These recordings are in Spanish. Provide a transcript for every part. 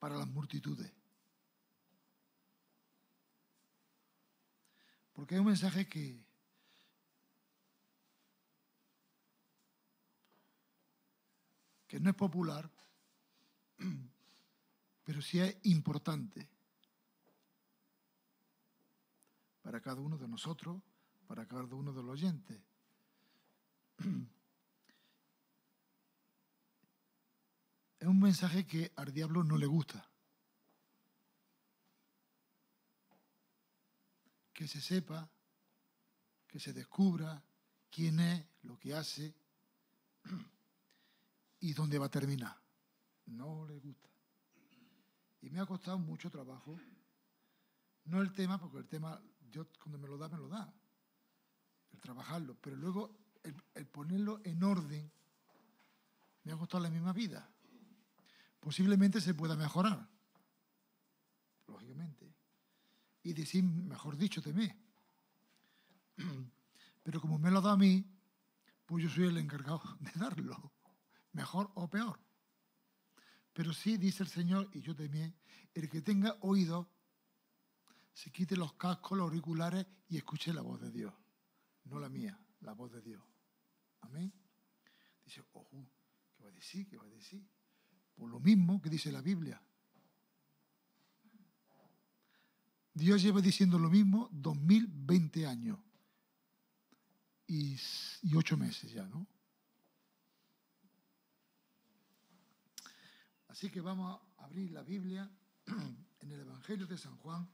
para las multitudes. Porque es un mensaje que no es popular, pero sí es importante para cada uno de nosotros, para cada uno de los oyentes. Es un mensaje que al diablo no le gusta. Que se sepa, que se descubra quién es, lo que hace y dónde va a terminar. No le gusta. Y me ha costado mucho trabajo. No el tema, porque el tema, Dios cuando me lo da. El trabajarlo. Pero luego el ponerlo en orden me ha costado la misma vida. Posiblemente se pueda mejorar. Lógicamente. Y decir, mejor dicho, temé. Pero como me lo da a mí, pues yo soy el encargado de darlo. Mejor o peor. Pero sí, dice el Señor, y yo también, el que tenga oído, se quite los cascos, los auriculares y escuche la voz de Dios. No la mía, la voz de Dios. Amén. Dice, ojo, ¿qué va a decir? ¿Qué va a decir? Por lo mismo que dice la Biblia. Dios lleva diciendo lo mismo 2020 años. Y 8 meses ya, ¿no? Así que vamos a abrir la Biblia en el Evangelio de San Juan.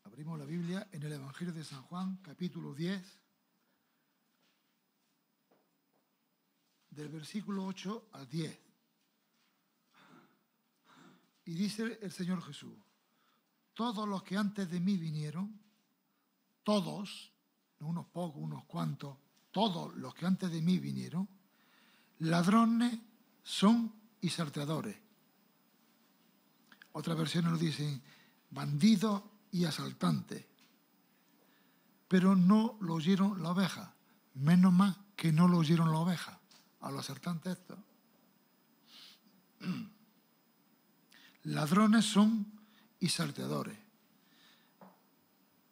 Abrimos la Biblia en el Evangelio de San Juan, capítulo 10, del versículo 8 al 10. Y dice el Señor Jesús, todos los que antes de mí vinieron, todos, no unos pocos, unos cuantos, todos los que antes de mí vinieron, ladrones son y salteadores. Otras versiones lo dicen, bandidos y asaltantes. Pero no lo oyeron la oveja. Menos más que no lo oyeron la oveja. A los asaltantes estos. Ladrones son y salteadores.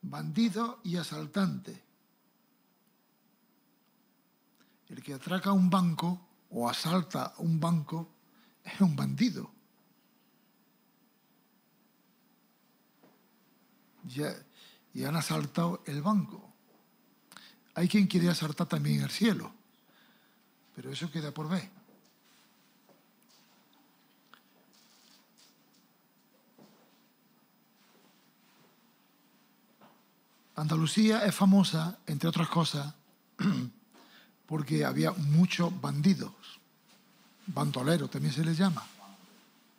Bandidos y asaltantes. El que atraca un banco o asalta un banco es un bandido. Y han asaltado el banco. Hay quien quiere asaltar también el cielo, pero eso queda por ver. Andalucía es famosa, entre otras cosas, porque había muchos bandidos. Bandoleros también se les llama.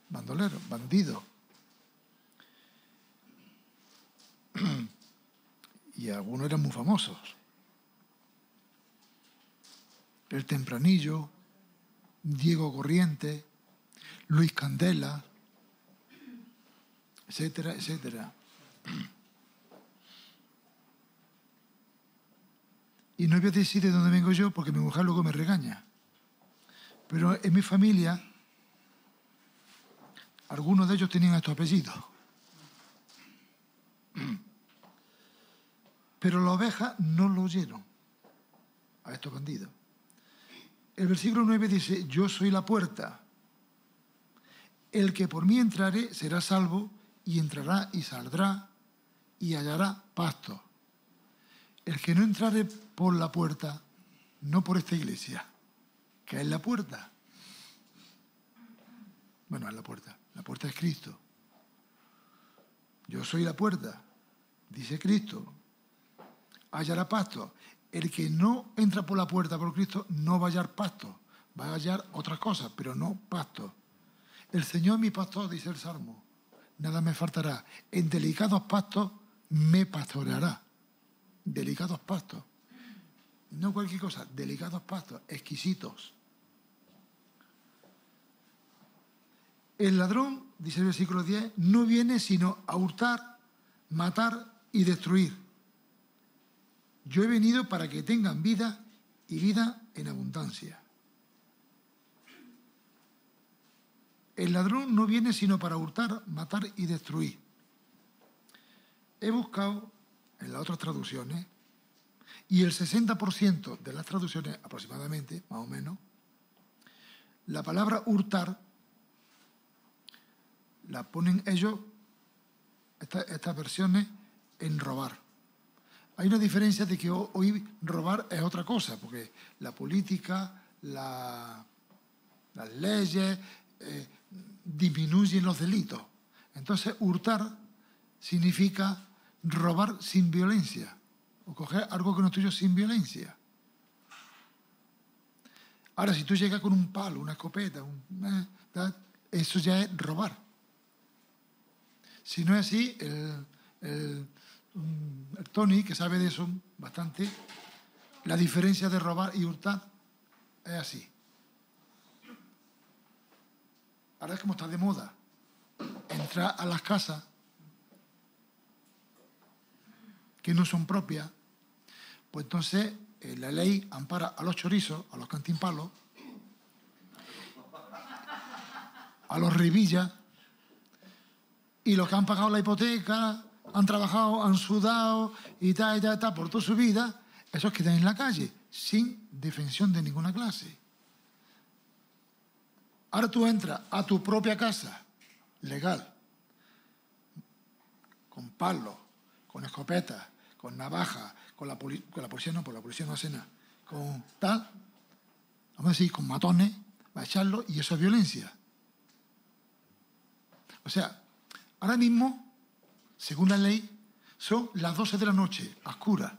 Bandoleros, bandidos. Y algunos eran muy famosos. El Tempranillo, Diego Corriente, Luis Candela, etcétera, etcétera. Y no voy a decir de dónde vengo yo porque mi mujer luego me regaña. Pero en mi familia, algunos de ellos tenían estos apellidos. Pero las ovejas no lo oyeron a estos bandidos. El versículo 9 dice, yo soy la puerta. El que por mí entrare será salvo y entrará y saldrá y hallará pasto. El que no entrare por la puerta, no por esta iglesia, que es la puerta. Bueno, es la puerta es Cristo. Yo soy la puerta, dice Cristo. Hallará pasto. El que no entra por la puerta por Cristo no va a hallar pasto, va a hallar otras cosas, pero no pasto. El Señor es mi pastor, dice el Salmo, nada me faltará. En delicados pastos me pastoreará. Delicados pastos. No cualquier cosa, delicados pastos, exquisitos. El ladrón, dice el versículo 10, no viene sino a hurtar, matar y destruir. Yo he venido para que tengan vida y vida en abundancia. El ladrón no viene sino para hurtar, matar y destruir. He buscado en las otras traducciones, y el 60% de las traducciones, aproximadamente, más o menos, la palabra hurtar la ponen ellos, estas versiones, en robar. Hay una diferencia de que hoy robar es otra cosa, porque la política, las leyes disminuyen los delitos. Entonces, hurtar significa robar sin violencia, o coger algo que no es tuyo sin violencia. Ahora, si tú llegas con un palo, una escopeta, eso ya es robar. Si no es así, el Tony, que sabe de eso bastante, la diferencia de robar y hurtar es así. Ahora es como está de moda entrar a las casas que no son propias, pues entonces la ley ampara a los chorizos, a los cantimpalos, a los ribillas, y los que han pagado la hipoteca, han trabajado, han sudado y tal, por toda su vida, esos quedan en la calle, sin defensión de ninguna clase. Ahora tú entras a tu propia casa, legal, con palos, con escopetas, con navajas, con la policía no, por la policía no hace nada, con tal, vamos a decir, con matones, va a echarlo, y eso es violencia. O sea, ahora mismo, según la ley, son las 12 de la noche, a oscuras,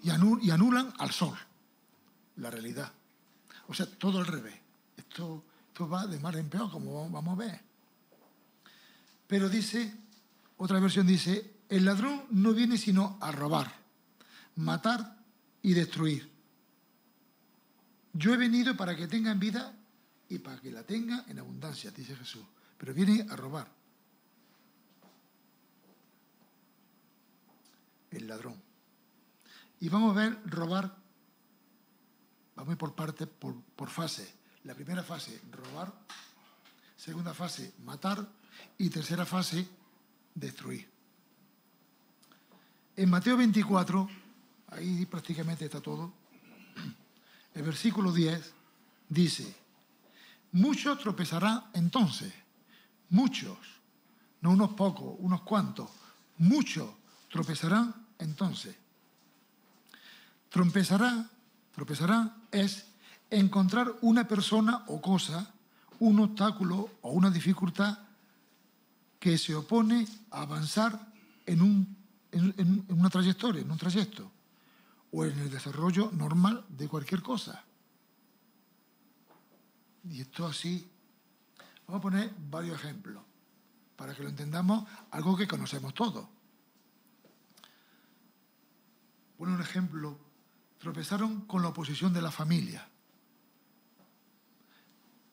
y anulan al sol, la realidad. O sea, todo al revés. Esto va de mal en peor, como vamos a ver. Pero dice, otra versión dice, el ladrón no viene sino a robar, matar y destruir. Yo he venido para que tengan vida y para que la tengan en abundancia, dice Jesús. Pero viene a robar. El ladrón. Y vamos a ver robar, vamos a ir por partes, por fases. La primera fase, robar. Segunda fase, matar. Y tercera fase, destruir. En Mateo 24, ahí prácticamente está todo, el versículo 10 dice, muchos tropezarán entonces, muchos, no unos pocos, unos cuantos, muchos tropezarán entonces. Tropezará es encontrar una persona o cosa, un obstáculo o una dificultad que se opone a avanzar en una trayectoria, en un trayecto, o en el desarrollo normal de cualquier cosa. Y esto así, vamos a poner varios ejemplos, para que lo entendamos, algo que conocemos todos. Por un ejemplo, tropezaron con la oposición de la familia.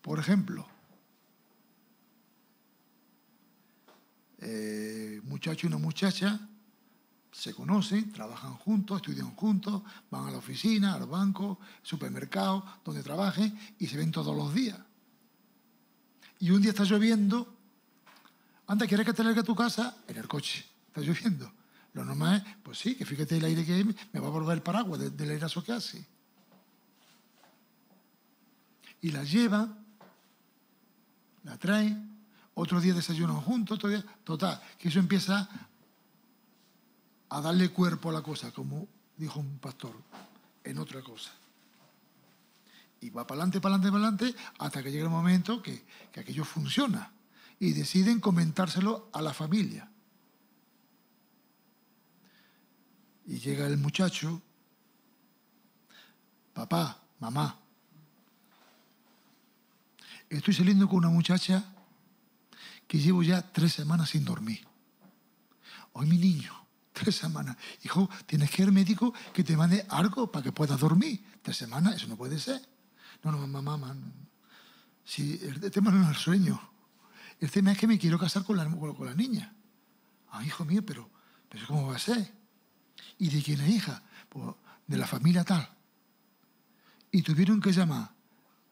Por ejemplo, muchacho y una muchacha se conocen, trabajan juntos, estudian juntos, van a la oficina, al banco, supermercado, donde trabajen, y se ven todos los días. Y un día está lloviendo, anda, ¿quieres que te largue a tu casa? En el coche, está lloviendo. Lo normal es, pues sí, que fíjate el aire que hay, me va a volver el paraguas del airazo que hace. Y la lleva, la trae, otro día desayunan juntos, otro día, total, que eso empieza a darle cuerpo a la cosa, como dijo un pastor, en otra cosa. Y va para adelante, hasta que llega el momento que aquello funciona. Y deciden comentárselo a la familia. Y llega el muchacho, papá, mamá, estoy saliendo con una muchacha que llevo ya 3 semanas sin dormir. Hoy mi niño, 3 semanas. Hijo, tienes que ir al médico que te mande algo para que puedas dormir. 3 semanas, eso no puede ser. No, mamá, no. Si el tema no es el sueño. el tema es que me quiero casar con la niña. Ah, hijo mío, pero ¿cómo va a ser? ¿Y de quién es hija? Pues de la familia tal. Y tuvieron que llamar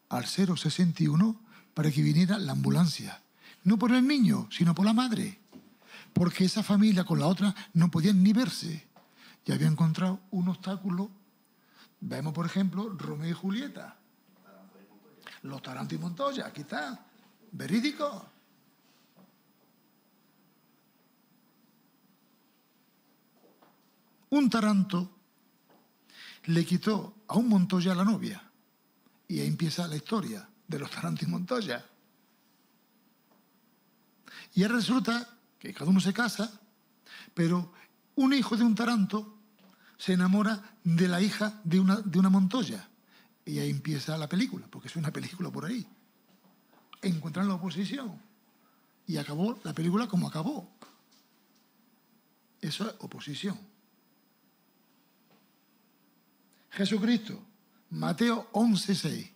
al 061 para que viniera la ambulancia. No por el niño, sino por la madre. Porque esa familia con la otra no podían ni verse. Y había encontrado un obstáculo. Vemos, por ejemplo, Romeo y Julieta. Los Taranto y Montoya, aquí está. Verídico. Un Taranto le quitó a un Montoya a la novia. Y ahí empieza la historia de los Taranto y Montoya. Y ahora resulta que cada uno se casa, pero un hijo de un Taranto se enamora de la hija de una Montoya. Y ahí empieza la película, porque es una película por ahí. Encuentran la oposición. Y acabó la película como acabó. Eso es oposición. Jesucristo, Mateo 11:6.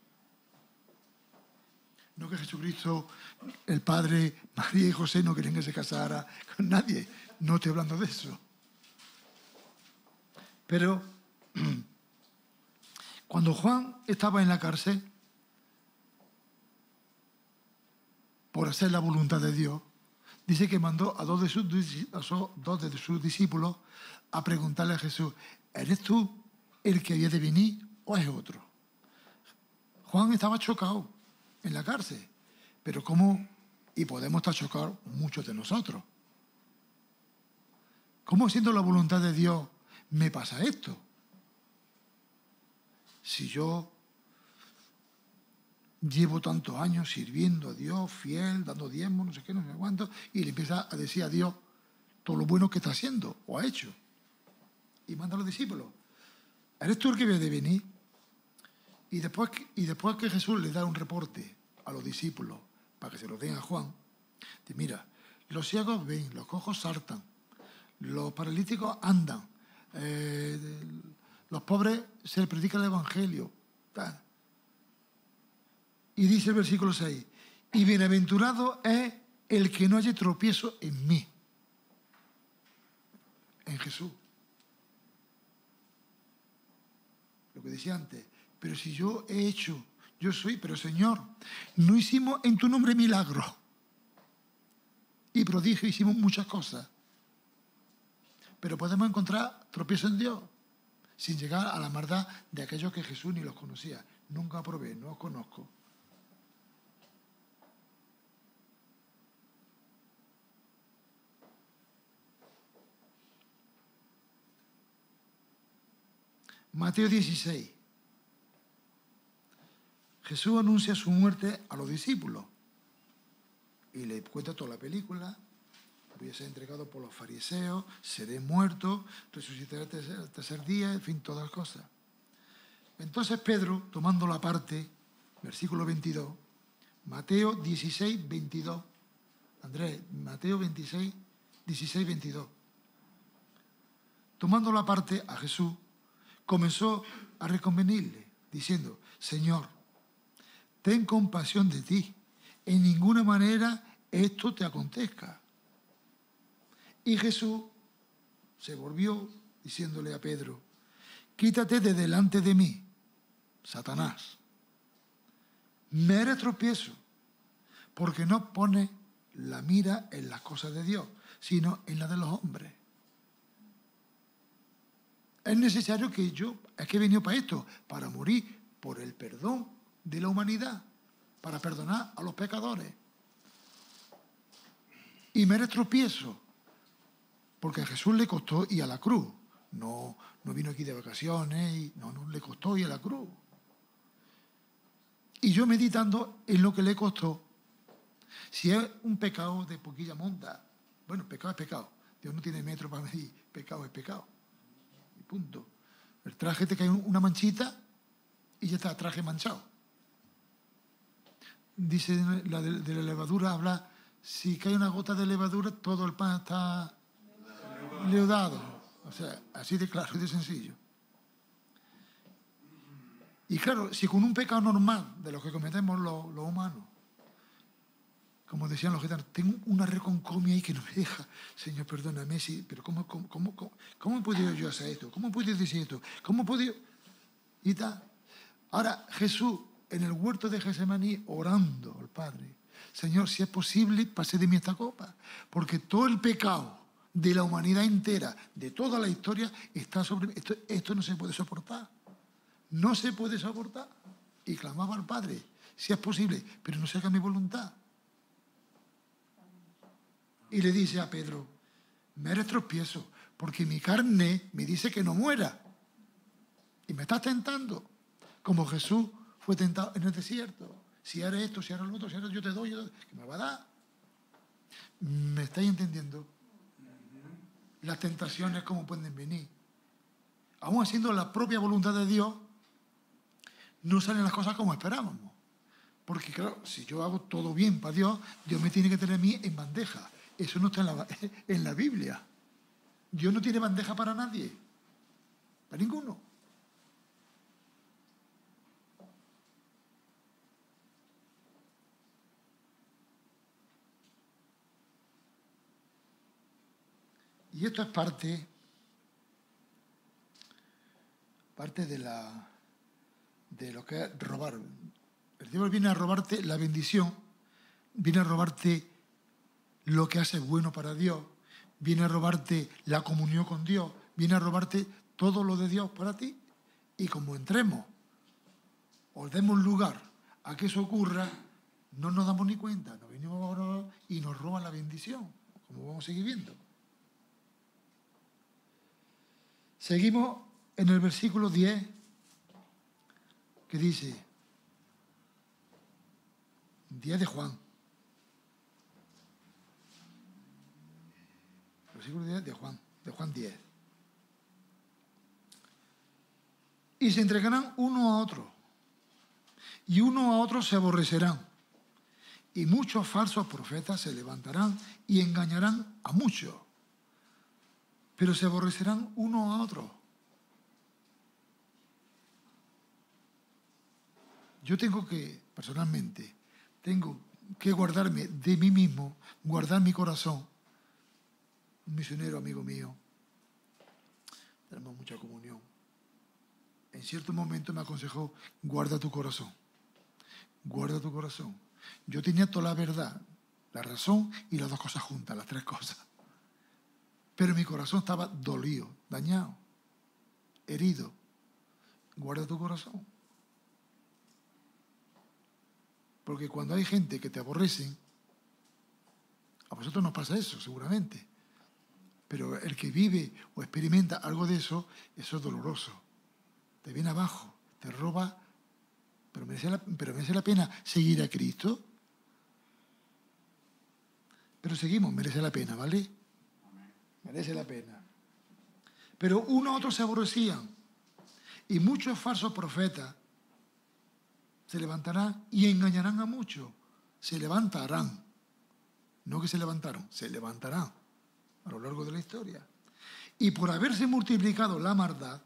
No que Jesucristo, el Padre, María y José no querían que se casara con nadie. No estoy hablando de eso. Pero cuando Juan estaba en la cárcel, por hacer la voluntad de Dios, dice que mandó a dos de sus discípulos a preguntarle a Jesús, ¿eres tú el que había de venir o es otro? Juan estaba chocado en la cárcel, pero ¿cómo? Y podemos estar chocados muchos de nosotros. ¿Cómo siendo la voluntad de Dios me pasa esto? Si yo llevo tantos años sirviendo a Dios, fiel, dando diezmos, no sé qué, no sé cuánto, y le empieza a decir a Dios todo lo bueno que está haciendo o ha hecho. Y manda a los discípulos, ¿eres tú el que debe de venir? Y después que Jesús le da un reporte a los discípulos para que se lo den a Juan, dice, mira, los ciegos ven, los cojos saltan, los paralíticos andan, los pobres se les predica el Evangelio. Tal. Y dice el versículo 6, y bienaventurado es el que no haya tropiezo en mí, en Jesús. Lo que decía antes, pero si yo he hecho, yo soy, pero Señor, no hicimos en tu nombre milagros y prodigios, hicimos muchas cosas. Pero podemos encontrar tropiezo en Dios sin llegar a la maldad de aquellos que Jesús ni los conocía. Nunca probé, no os conozco. Mateo 16. Jesús anuncia su muerte a los discípulos y le cuenta toda la película. Voy a ser entregado por los fariseos, seré muerto, resucitaré el tercer día, en fin, todas las cosas. Entonces Pedro, tomando la parte, versículo 22, Mateo 16, 22, Andrés, Mateo 26, 16, 22. Tomando la parte a Jesús, comenzó a reconvenirle, diciendo, Señor, ten compasión de ti, en ninguna manera esto te acontezca. Y Jesús se volvió diciéndole a Pedro, quítate de delante de mí, Satanás. Me eres tropiezo, porque no pones la mira en las cosas de Dios, sino en las de los hombres. Es necesario que es que he venido para esto, para morir por el perdón de la humanidad, para perdonar a los pecadores. Y me eres tropiezo, porque a Jesús le costó ir a la cruz. No vino aquí de vacaciones, no le costó ir a la cruz. Y yo meditando en lo que le costó, si es un pecado de poquilla monta, bueno, pecado es pecado. Dios no tiene metro para medir, pecado es pecado. Y punto. El traje te cae una manchita y ya está, traje manchado. Dice la de la levadura, habla, si cae una gota de levadura, todo el pan está leudado. O sea, así de claro y de sencillo. Y claro, si con un pecado normal de los que cometemos los humanos como decían los gitanos, tengo una reconcomia ahí que no me deja. Señor, perdóname, sí, pero ¿cómo he podido yo hacer esto? ¿Cómo he podido decir esto? ¿Cómo he podido...? Y tal. Ahora, Jesús, en el huerto de Getsemaní, orando al Padre, Señor, si es posible, pase de mí esta copa, porque todo el pecado de la humanidad entera, de toda la historia, está sobre mí. Esto no se puede soportar. No se puede soportar. Y clamaba al Padre, si es posible, pero no se haga mi voluntad. Y le dice a Pedro, me eres tropiezo, porque mi carne me dice que no muera. Y me estás tentando, como Jesús fue tentado en el desierto. Si haré esto, si haré lo otro, si haré, yo te doy, ¿qué me va a dar? ¿Me estáis entendiendo? Las tentaciones, cómo pueden venir. Aún haciendo la propia voluntad de Dios, no salen las cosas como esperábamos. Porque claro, si yo hago todo bien para Dios, Dios me tiene que tener a mí en bandeja. Eso no está en la Biblia. Dios no tiene bandeja para nadie. Para ninguno. Y esto es parte de lo que es robar. El diablo viene a robarte la bendición, viene a robarte lo que hace bueno para Dios, viene a robarte la comunión con Dios, viene a robarte todo lo de Dios para ti. Y como entremos o demos lugar a que eso ocurra, no nos damos ni cuenta, nos venimos ahora y nos roban la bendición, como vamos a seguir viendo. Seguimos en el versículo 10, que dice, 10 de Juan. Versículo 10 de Juan 10. Y se entregarán uno a otro, y uno a otro se aborrecerán, y muchos falsos profetas se levantarán y engañarán a muchos, pero se aborrecerán uno a otro. Yo personalmente, tengo que guardarme de mí mismo, guardar mi corazón. Un misionero amigo mío, tenemos mucha comunión. En cierto momento me aconsejó, guarda tu corazón. Guarda tu corazón. Yo tenía toda la verdad, la razón y las dos cosas juntas, las tres cosas. Pero mi corazón estaba dolido, dañado, herido. Guarda tu corazón. Porque cuando hay gente que te aborrecen, a vosotros nos pasa eso, seguramente. Pero el que vive o experimenta algo de eso, eso es doloroso. Te viene abajo, te roba, pero merece la pena seguir a Cristo. Pero seguimos, merece la pena, ¿vale? Merece la pena. Pero unos a otros se aborrecían. Y muchos falsos profetas se levantarán y engañarán a muchos. Se levantarán. No que se levantaron, se levantarán a lo largo de la historia. Y por haberse multiplicado la maldad,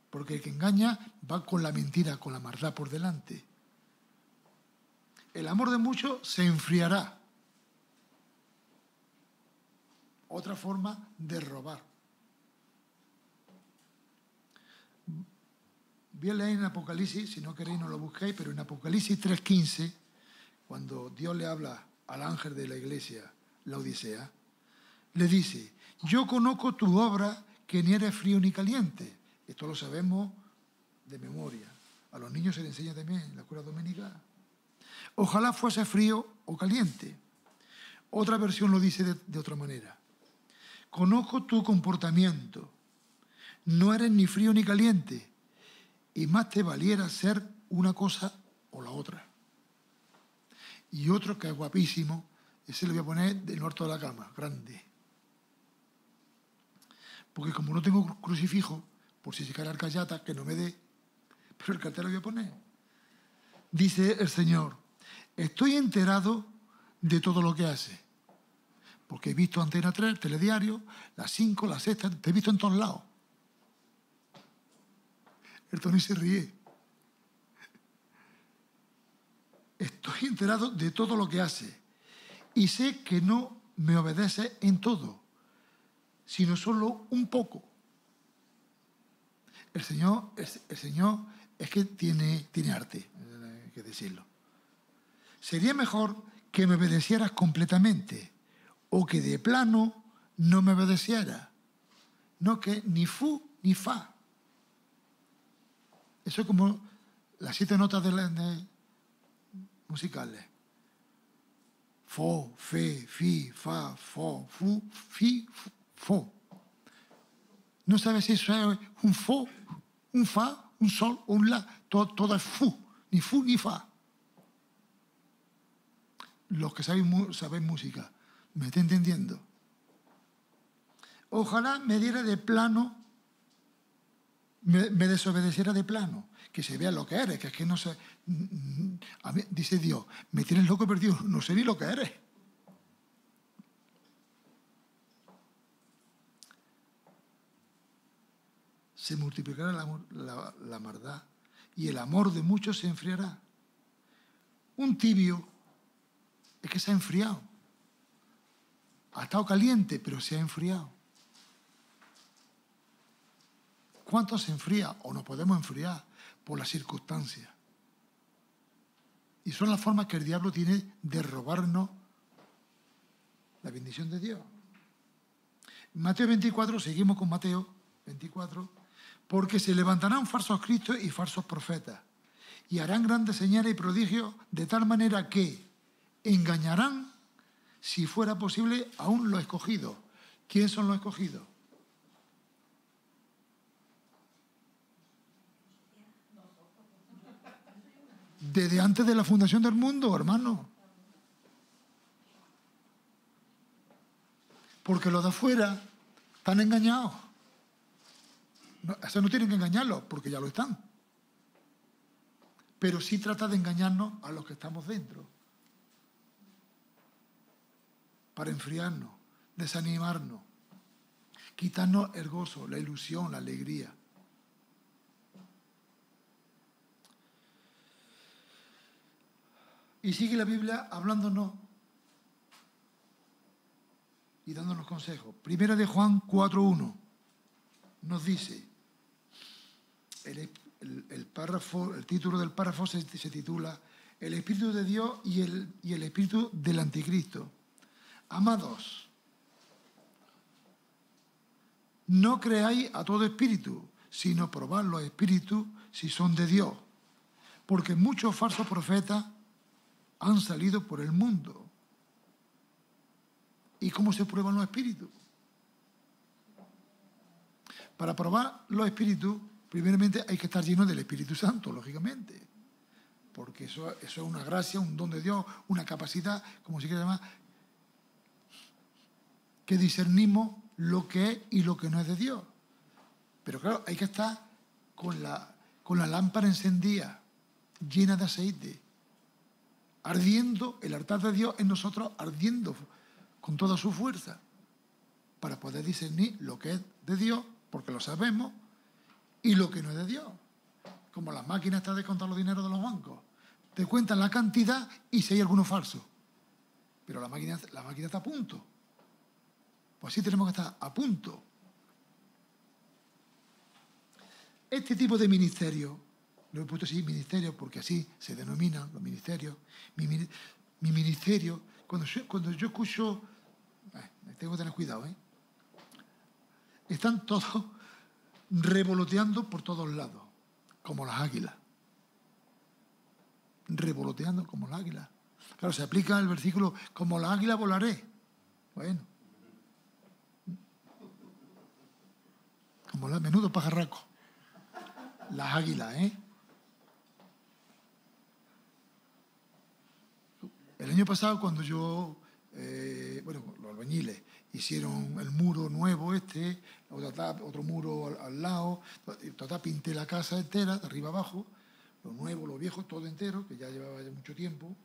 porque el que engaña va con la mentira, con la maldad por delante, el amor de muchos se enfriará. Otra forma de robar. Voy a leer en Apocalipsis, si no queréis no lo busquéis, pero en Apocalipsis 3:15, cuando Dios le habla al ángel de la iglesia, la Odisea, le dice, yo conozco tu obra, que ni eres frío ni caliente. Esto lo sabemos de memoria. A los niños se les enseña también en la escuela dominical. Ojalá fuese frío o caliente. Otra versión lo dice de otra manera. Conozco tu comportamiento. No eres ni frío ni caliente. Y más te valiera ser una cosa o la otra. Y otro que es guapísimo, ese le voy a poner del norte de la cama, grande. Porque como no tengo crucifijo, por si se cae la arcayata, que no me dé, pero el cartel lo voy a poner. Dice el Señor, estoy enterado de todo lo que hace. Porque he visto Antena 3, Telediario, las 5, las 6, te he visto en todos lados. El Tony se ríe. Estoy enterado de todo lo que hace y sé que no me obedece en todo, sino solo un poco. El Señor es que tiene arte, hay que decirlo. Sería mejor que me obedecieras completamente o que de plano no me obedeciera. No que ni fu ni fa. Eso es como las 7 notas musicales. Fo, fe, fi, fa, fo, fu, fi, fo. No sabes si eso es un fo, un fa, un sol o un la. Todo es fu ni fa. Los que saben música, ¿me está entendiendo? Ojalá me diera de plano, me desobedeciera de plano, que se vea lo que eres, que es que no sé. A mí, dice Dios, me tienes loco perdido, no sé ni lo que eres. Se multiplicará la maldad y el amor de muchos se enfriará. Un tibio es que se ha enfriado. Ha estado caliente, pero se ha enfriado. ¿Cuánto se enfría o nos podemos enfriar por las circunstancias? Y son las formas que el diablo tiene de robarnos la bendición de Dios. Mateo 24, seguimos con Mateo 24, porque se levantarán falsos cristos y falsos profetas, y harán grandes señales y prodigios de tal manera que engañarán, si fuera posible, aún los escogidos. ¿Quiénes son los escogidos? Desde antes de la fundación del mundo, hermano. Porque los de afuera están engañados. No, eso no tienen que engañarlos, porque ya lo están. Pero sí trata de engañarnos a los que estamos dentro. Para enfriarnos, desanimarnos, quitarnos el gozo, la ilusión, la alegría. Y sigue la Biblia hablándonos y dándonos consejos. Primera de Juan 4.1 nos dice, el título del párrafo se titula El Espíritu de Dios y el Espíritu del Anticristo. Amados, no creáis a todo espíritu, sino probad los espíritus si son de Dios, porque muchos falsos profetas han salido por el mundo. ¿Y cómo se prueban los espíritus? Para probar los espíritus, primeramente hay que estar lleno del Espíritu Santo, lógicamente. Porque eso es una gracia, un don de Dios, una capacidad, como se quiera llamar, que discernimos lo que es y lo que no es de Dios. Pero claro, hay que estar con la lámpara encendida, llena de aceite, ardiendo, el altar de Dios en nosotros ardiendo con toda su fuerza, para poder discernir lo que es de Dios, porque lo sabemos, y lo que no es de Dios. Como las máquinas estas de contar los dineros de los bancos. Te cuentan la cantidad y si hay alguno falso. Pero la máquina está a punto. Pues sí tenemos que estar a punto. Este tipo de ministerio, lo he puesto así, ministerio, porque así se denominan los ministerios. Mi ministerio, cuando yo escucho, tengo que tener cuidado, están todos revoloteando por todos lados, como las águilas. Revoloteando como las águilas. Claro, se aplica el versículo, como la águila volaré. Bueno. Como el menudo pajarraco. Las águilas, El año pasado, cuando yo, los albañiles hicieron el muro nuevo otro muro al lado, total, pinté la casa entera, de arriba abajo, lo nuevo, lo viejo, todo entero, que ya llevaba mucho tiempo.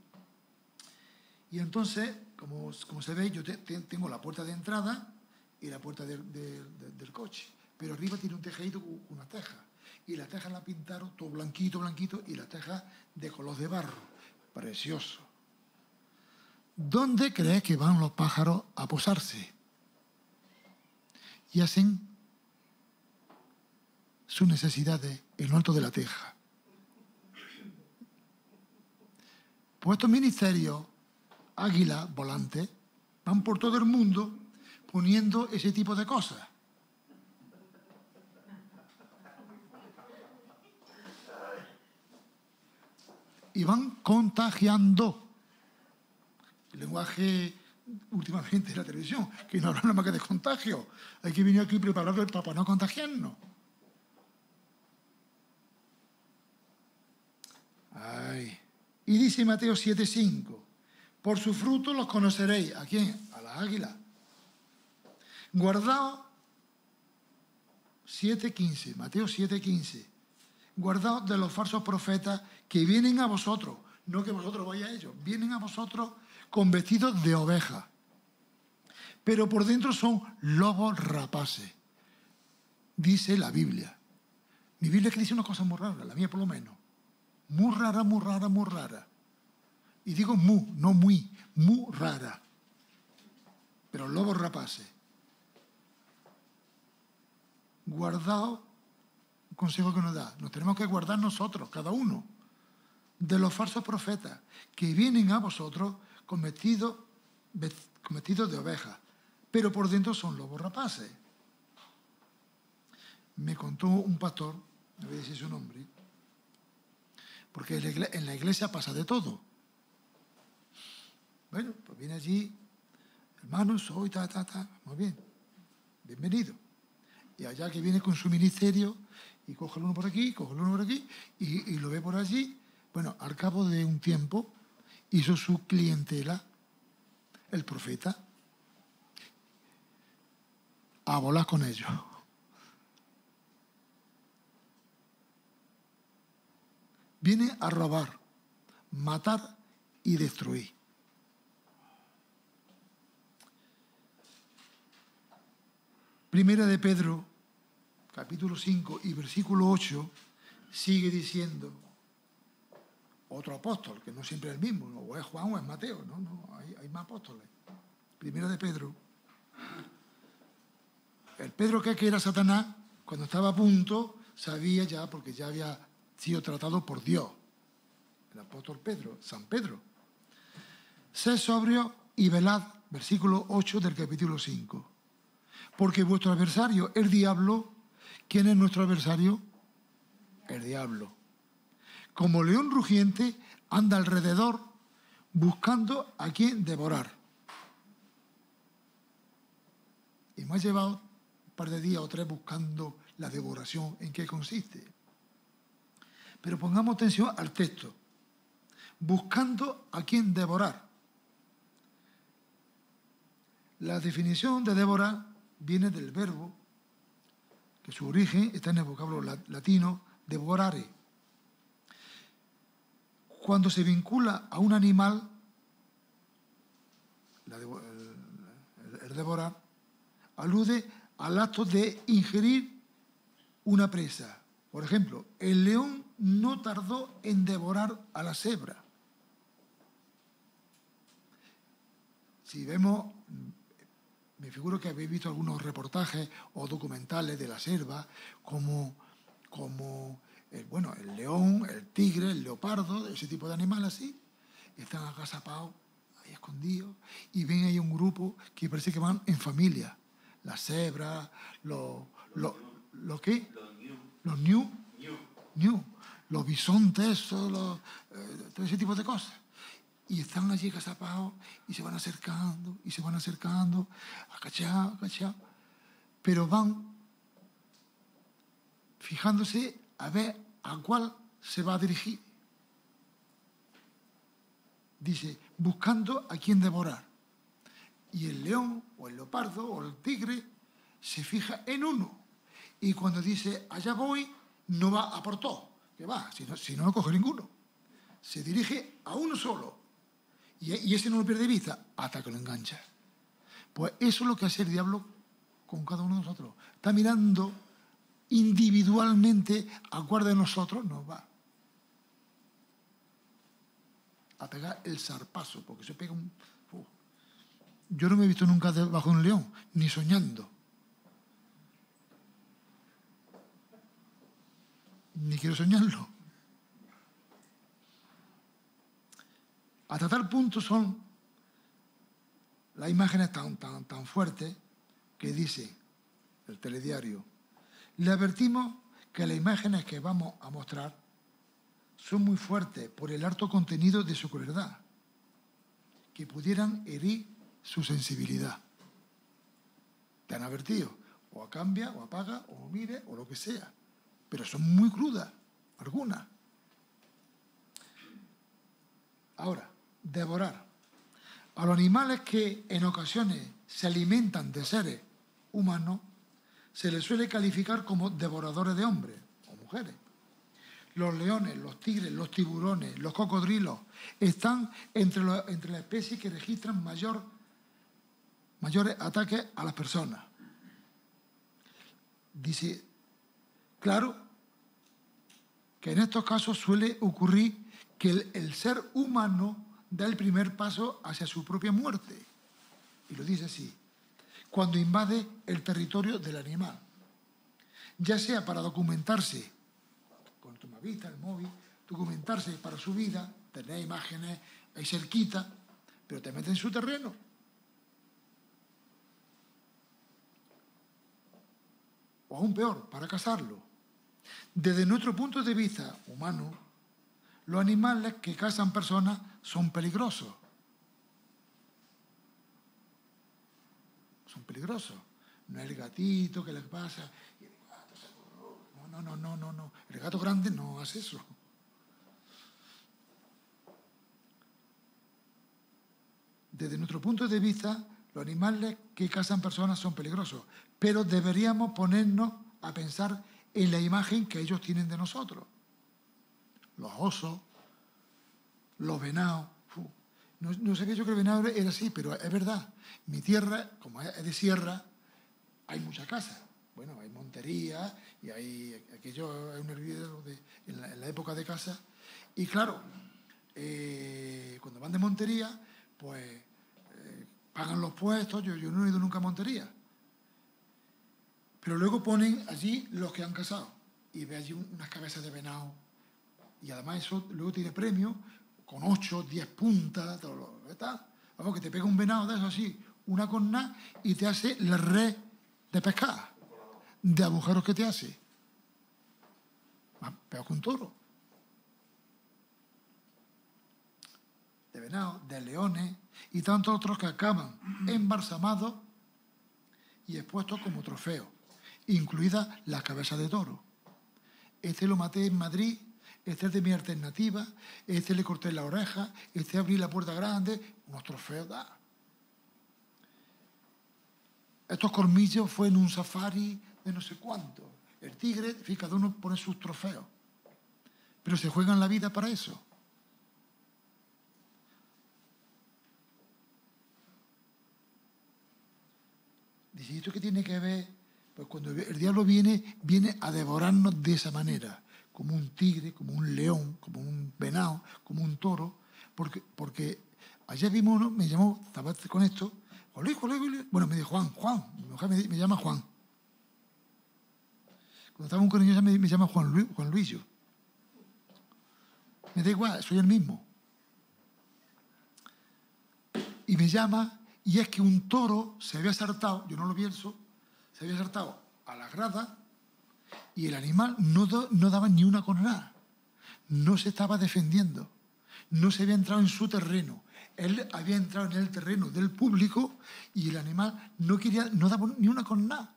Y entonces, como se ve, yo tengo la puerta de entrada y la puerta del coche. Pero arriba tiene un tejadito con una teja. Y la teja la pintaron todo blanquito, y la teja de color de barro. Precioso. ¿dónde crees que van los pájaros a posarse? Y hacen sus necesidades en lo alto de la teja. Pues estos ministerios, águilas volantes, van por todo el mundo poniendo ese tipo de cosas. Y van contagiando. El lenguaje últimamente de la televisión, que no habla nada más que de contagio. Hay que venir aquí preparado para no contagiarnos. Ay. Y dice Mateo 7:5, por su fruto los conoceréis. ¿A quién? A las águilas. Guardaos, 7:15, Mateo 7:15. Guardaos de los falsos profetas que vienen a vosotros, no que vosotros vayáis a ellos, vienen a vosotros con vestidos de oveja, pero por dentro son lobos rapaces, dice la Biblia. Mi Biblia es que dice una cosa muy rara, la mía por lo menos. Muy rara, muy rara, muy rara. Y digo no muy rara. Pero lobos rapaces. Guardaos, un consejo que nos da, nos tenemos que guardar nosotros, cada uno, de los falsos profetas que vienen a vosotros con vestidos de ovejas, pero por dentro son lobos rapaces. Me contó un pastor, no voy a decir su nombre, porque en la iglesia pasa de todo. Bueno, pues viene allí, hermano, soy muy bien, bienvenido. Y allá que viene con su ministerio, y coge el uno por aquí, coge el uno por aquí, y lo ve por allí. Bueno, al cabo de un tiempo, hizo su clientela, el profeta, a volar con ellos. Viene a robar, matar y destruir. Primera de Pedro, capítulo 5 y versículo 8, sigue diciendo, otro apóstol, que no siempre es el mismo, o es Juan o es Mateo, no, hay más apóstoles. Primera de Pedro. El Pedro que era Satanás, cuando estaba a punto, sabía ya, porque ya había sido tratado por Dios. El apóstol Pedro, San Pedro. Sed sobrio y velad, versículo 8 del capítulo 5. Porque vuestro adversario, el diablo, ¿quién es nuestro adversario? El diablo. Como león rugiente, anda alrededor buscando a quien devorar. Y me ha llevado un par de días o tres buscando la devoración, en qué consiste. Pero pongamos atención al texto. Buscando a quien devorar. La definición de devorar viene del verbo, que su origen está en el vocablo latino, devorare. Cuando se vincula a un animal, el devorar, alude al acto de ingerir una presa. Por ejemplo, el león no tardó en devorar a la cebra. Si vemos, me figuro que habéis visto algunos reportajes o documentales de la selva, como el león, el tigre, el leopardo, ese tipo de animales así, están agazapados, ahí escondidos, y ven ahí un grupo que parece que van en familia. Las cebras, ¿lo qué? Los ñu, los bisontes, todo ese tipo de cosas. Y están allí agazapados y se van acercando, agachados, pero van fijándose a ver a cuál se va a dirigir. Dice, buscando a quién devorar. Y el león, o el leopardo, o el tigre, se fija en uno. Y cuando dice, allá voy, no va a por todo, que va, si no coge ninguno. Se dirige a uno solo. Y ese no lo pierde de vista hasta que lo engancha. Pues eso es lo que hace el diablo con cada uno de nosotros. Está mirando individualmente a cuál de nosotros nos va a pegar el zarpazo, porque se pega Yo no me he visto nunca debajo de un león, ni soñando. Ni quiero soñarlo. Hasta tal punto son las imágenes tan fuertes que dice el telediario: le advertimos que las imágenes que vamos a mostrar son muy fuertes por el alto contenido de su crueldad, que pudieran herir su sensibilidad. Te han advertido, o cambia, o apaga, o mire, o lo que sea. Pero son muy crudas, algunas. Ahora, devorar. A los animales que en ocasiones se alimentan de seres humanos, se les suele calificar como devoradores de hombres o mujeres. Los leones, los tigres, los tiburones, los cocodrilos están entre las especies que registran mayores ataques a las personas. Dice, claro, que en estos casos suele ocurrir que el ser humano da el primer paso hacia su propia muerte. Y lo dice así: cuando invade el territorio del animal, ya sea para documentarse, con tu vista, el móvil, documentarse para su vida, tener imágenes ahí cerquita, pero te meten en su terreno. O aún peor, para cazarlo. Desde nuestro punto de vista humano, los animales que cazan personas son peligrosos. Son peligrosos. No es el gatito que les pasa. No. El gato grande no hace eso. Desde nuestro punto de vista, los animales que cazan personas son peligrosos, pero deberíamos ponernos a pensar en la imagen que ellos tienen de nosotros. Los osos, los venados. No sé qué, yo creo que el venado era así, pero es verdad. Mi tierra, como es de sierra, hay mucha casa. Bueno, hay montería y hay aquello, es un hervidero en la época de caza. Y claro, cuando van de montería, pues pagan los puestos. Yo no he ido nunca a montería. Pero luego ponen allí los que han cazado y ve allí unas cabezas de venado. Y además eso luego tiene premio con 8, 10 puntas, todo lo que tal. Vamos, que te pega un venado de eso así, una cornada, y te hace la red de pescar, de agujeros que te hace. Peor que un toro. De venado, de leones y tantos otros que acaban embalsamados y expuestos como trofeos, incluidas las cabezas de toro. Este lo maté en Madrid, este es de mi alternativa, este le corté la oreja, este abrí la puerta grande, unos trofeos da. Estos colmillos fue en un safari de no sé cuánto. El tigre, fíjate, cada uno pone sus trofeos, pero se juegan la vida para eso. Dice, ¿esto qué tiene que ver? Pues cuando el diablo viene a devorarnos de esa manera, como un tigre, como un león, como un venado, como un toro, porque ayer vimos uno, me llamó, estaba con esto, bueno, me dijo Juan, mi mujer me llama Juan. Cuando estaba con ellos me llama Juan Luis. Me da igual, soy el mismo. Y me llama, y es que un toro se había saltado, yo no lo pienso, se había saltado a la grada y el animal no daba ni una cornada. No se estaba defendiendo. No se había entrado en su terreno. Él había entrado en el terreno del público y el animal no daba ni una cornada.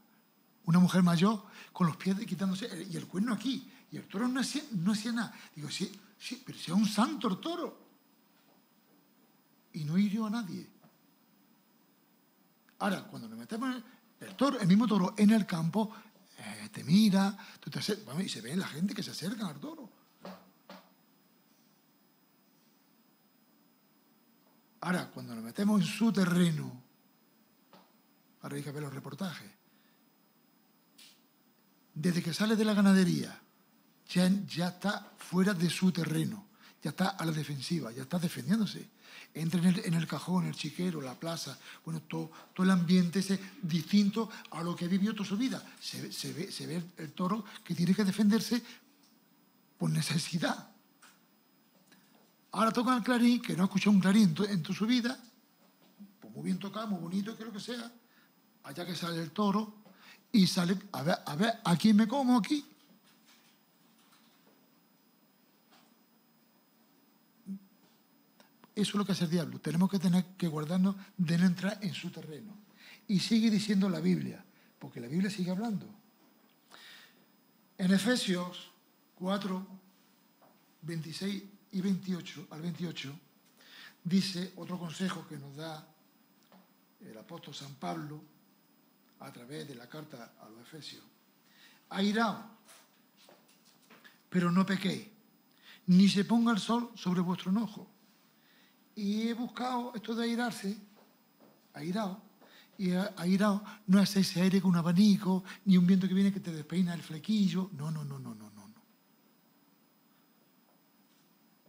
Una mujer mayor con los pies quitándose y el cuerno aquí. Y el toro no hacía nada. Digo, sí, pero si es un santo el toro. Y no hirió a nadie. Ahora, cuando nos metemos el mismo toro en el campo, te mira, tú te acercas, y se ve la gente que se acerca al toro. Ahora, cuando nos metemos en su terreno, ahora hay que ver los reportajes, desde que sale de la ganadería, ya está fuera de su terreno, ya está a la defensiva, ya está defendiéndose. Entra en el cajón, el chiquero, la plaza, bueno, todo el ambiente es distinto a lo que ha vivido toda su vida. Se ve el toro que tiene que defenderse por necesidad. Ahora toca el clarín, que no ha escuchado un clarín en toda su vida, pues muy bien tocado, muy bonito, que lo que sea, allá que sale el toro y sale, a ver, ¿a quién me como aquí? Eso es lo que hace el diablo. Tenemos que tener que guardarnos de no entrar en su terreno. Y sigue diciendo la Biblia, porque la Biblia sigue hablando. En Efesios 4, 26 y 28 al 28, dice otro consejo que nos da el apóstol San Pablo a través de la carta a los Efesios. Airaos, pero no pequéis, ni se ponga el sol sobre vuestro enojo. Y he buscado esto de airarse, airado, y airado no es ese aire con un abanico, ni un viento que viene que te despeina el flequillo. No.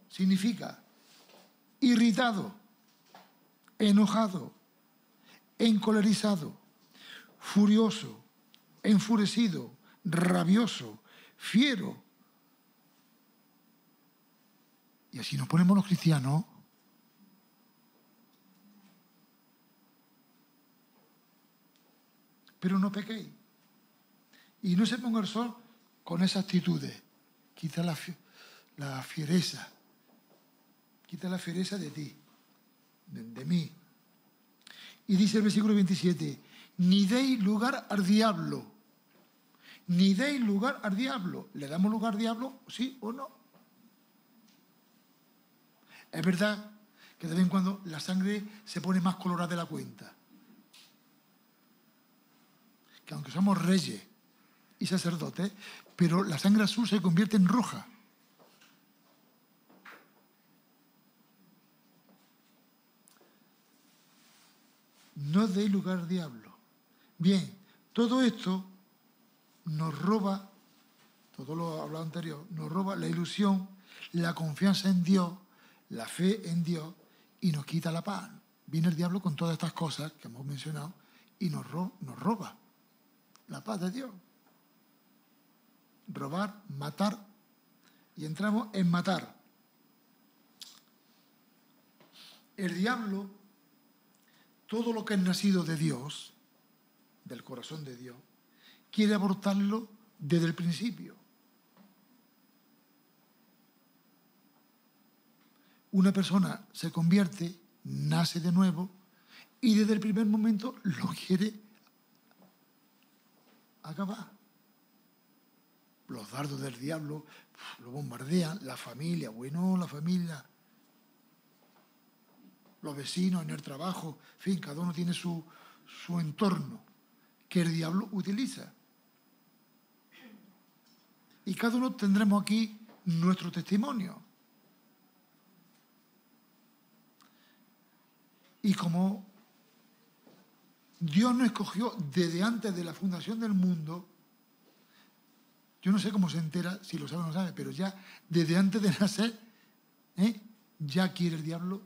Significa irritado, enojado, encolerizado, furioso, enfurecido, rabioso, fiero. Y así nos ponemos los cristianos. Pero no pequéis. Y no se ponga el sol con esas actitudes. Quita la fiereza. Quita la fiereza de ti, de mí. Y dice el versículo 27, ni deis lugar al diablo. Ni deis lugar al diablo. ¿Le damos lugar al diablo? ¿Sí o no? Es verdad que de vez en cuando la sangre se pone más colorada de la cuenta. Que aunque somos reyes y sacerdotes, pero la sangre azul se convierte en roja. No deis lugar al diablo. Bien, todo esto nos roba, todo lo hablado anterior, nos roba la ilusión, la confianza en Dios, la fe en Dios y nos quita la paz. Viene el diablo con todas estas cosas que hemos mencionado y nos roba la paz de Dios. Robar, matar, y entramos en matar. El diablo, todo lo que es nacido de Dios, del corazón de Dios, quiere abortarlo desde el principio. Una persona se convierte, nace de nuevo, y desde el primer momento lo quiere acabar. Los dardos del diablo lo bombardean, la familia, la familia, los vecinos en el trabajo, en fin, cada uno tiene su entorno que el diablo utiliza. Y cada uno tendremos aquí nuestro testimonio. Y como Dios nos escogió desde antes de la fundación del mundo, yo no sé cómo se entera, si lo sabe o no sabe, pero ya desde antes de nacer, ya quiere el diablo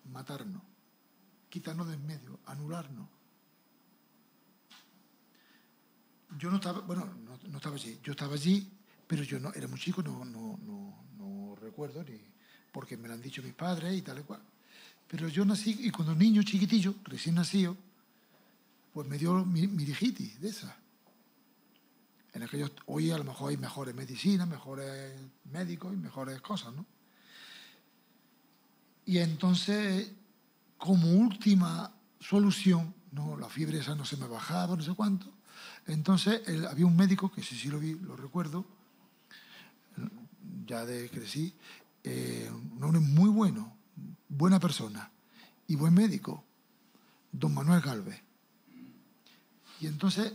matarnos, quitarnos de en medio, anularnos. Yo no estaba, no estaba allí, yo estaba allí, pero yo no, era muy chico, no recuerdo, ni porque me lo han dicho mis padres y tal y cual. Pero yo nací, y cuando niño chiquitillo, recién nacido, pues me dio mi meningitis de esa. En aquellos, hoy a lo mejor hay mejores medicinas, mejores médicos y mejores cosas, ¿no? Y entonces, como última solución, no, la fiebre esa no se me bajaba, no sé cuánto. Entonces, había un médico, que sí lo vi, lo recuerdo, ya de crecí, un hombre muy bueno, buena persona y buen médico, don Manuel Gálvez. Y entonces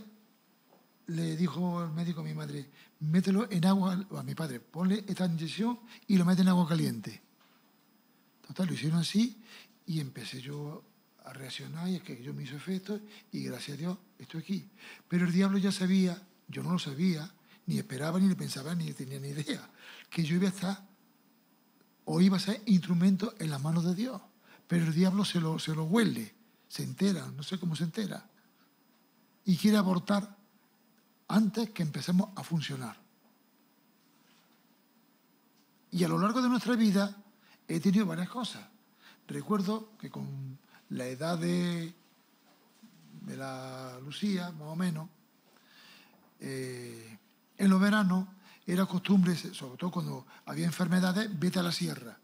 le dijo el médico a mi madre, mételo en agua, a mi padre, ponle esta inyección y lo mete en agua caliente. Total, lo hicieron así y empecé yo a reaccionar y es que yo me hizo efecto y gracias a Dios estoy aquí. Pero el diablo ya sabía, yo no lo sabía, ni esperaba, ni le pensaba, ni tenía ni idea, que yo iba a estar o iba a ser instrumento en las manos de Dios. Pero el diablo se lo huele, se entera, no sé cómo se entera, y quiere abortar antes que empecemos a funcionar. Y a lo largo de nuestra vida he tenido varias cosas. Recuerdo que con la edad de la Lucía, más o menos, en los veranos era costumbre, sobre todo cuando había enfermedades, vete a la sierra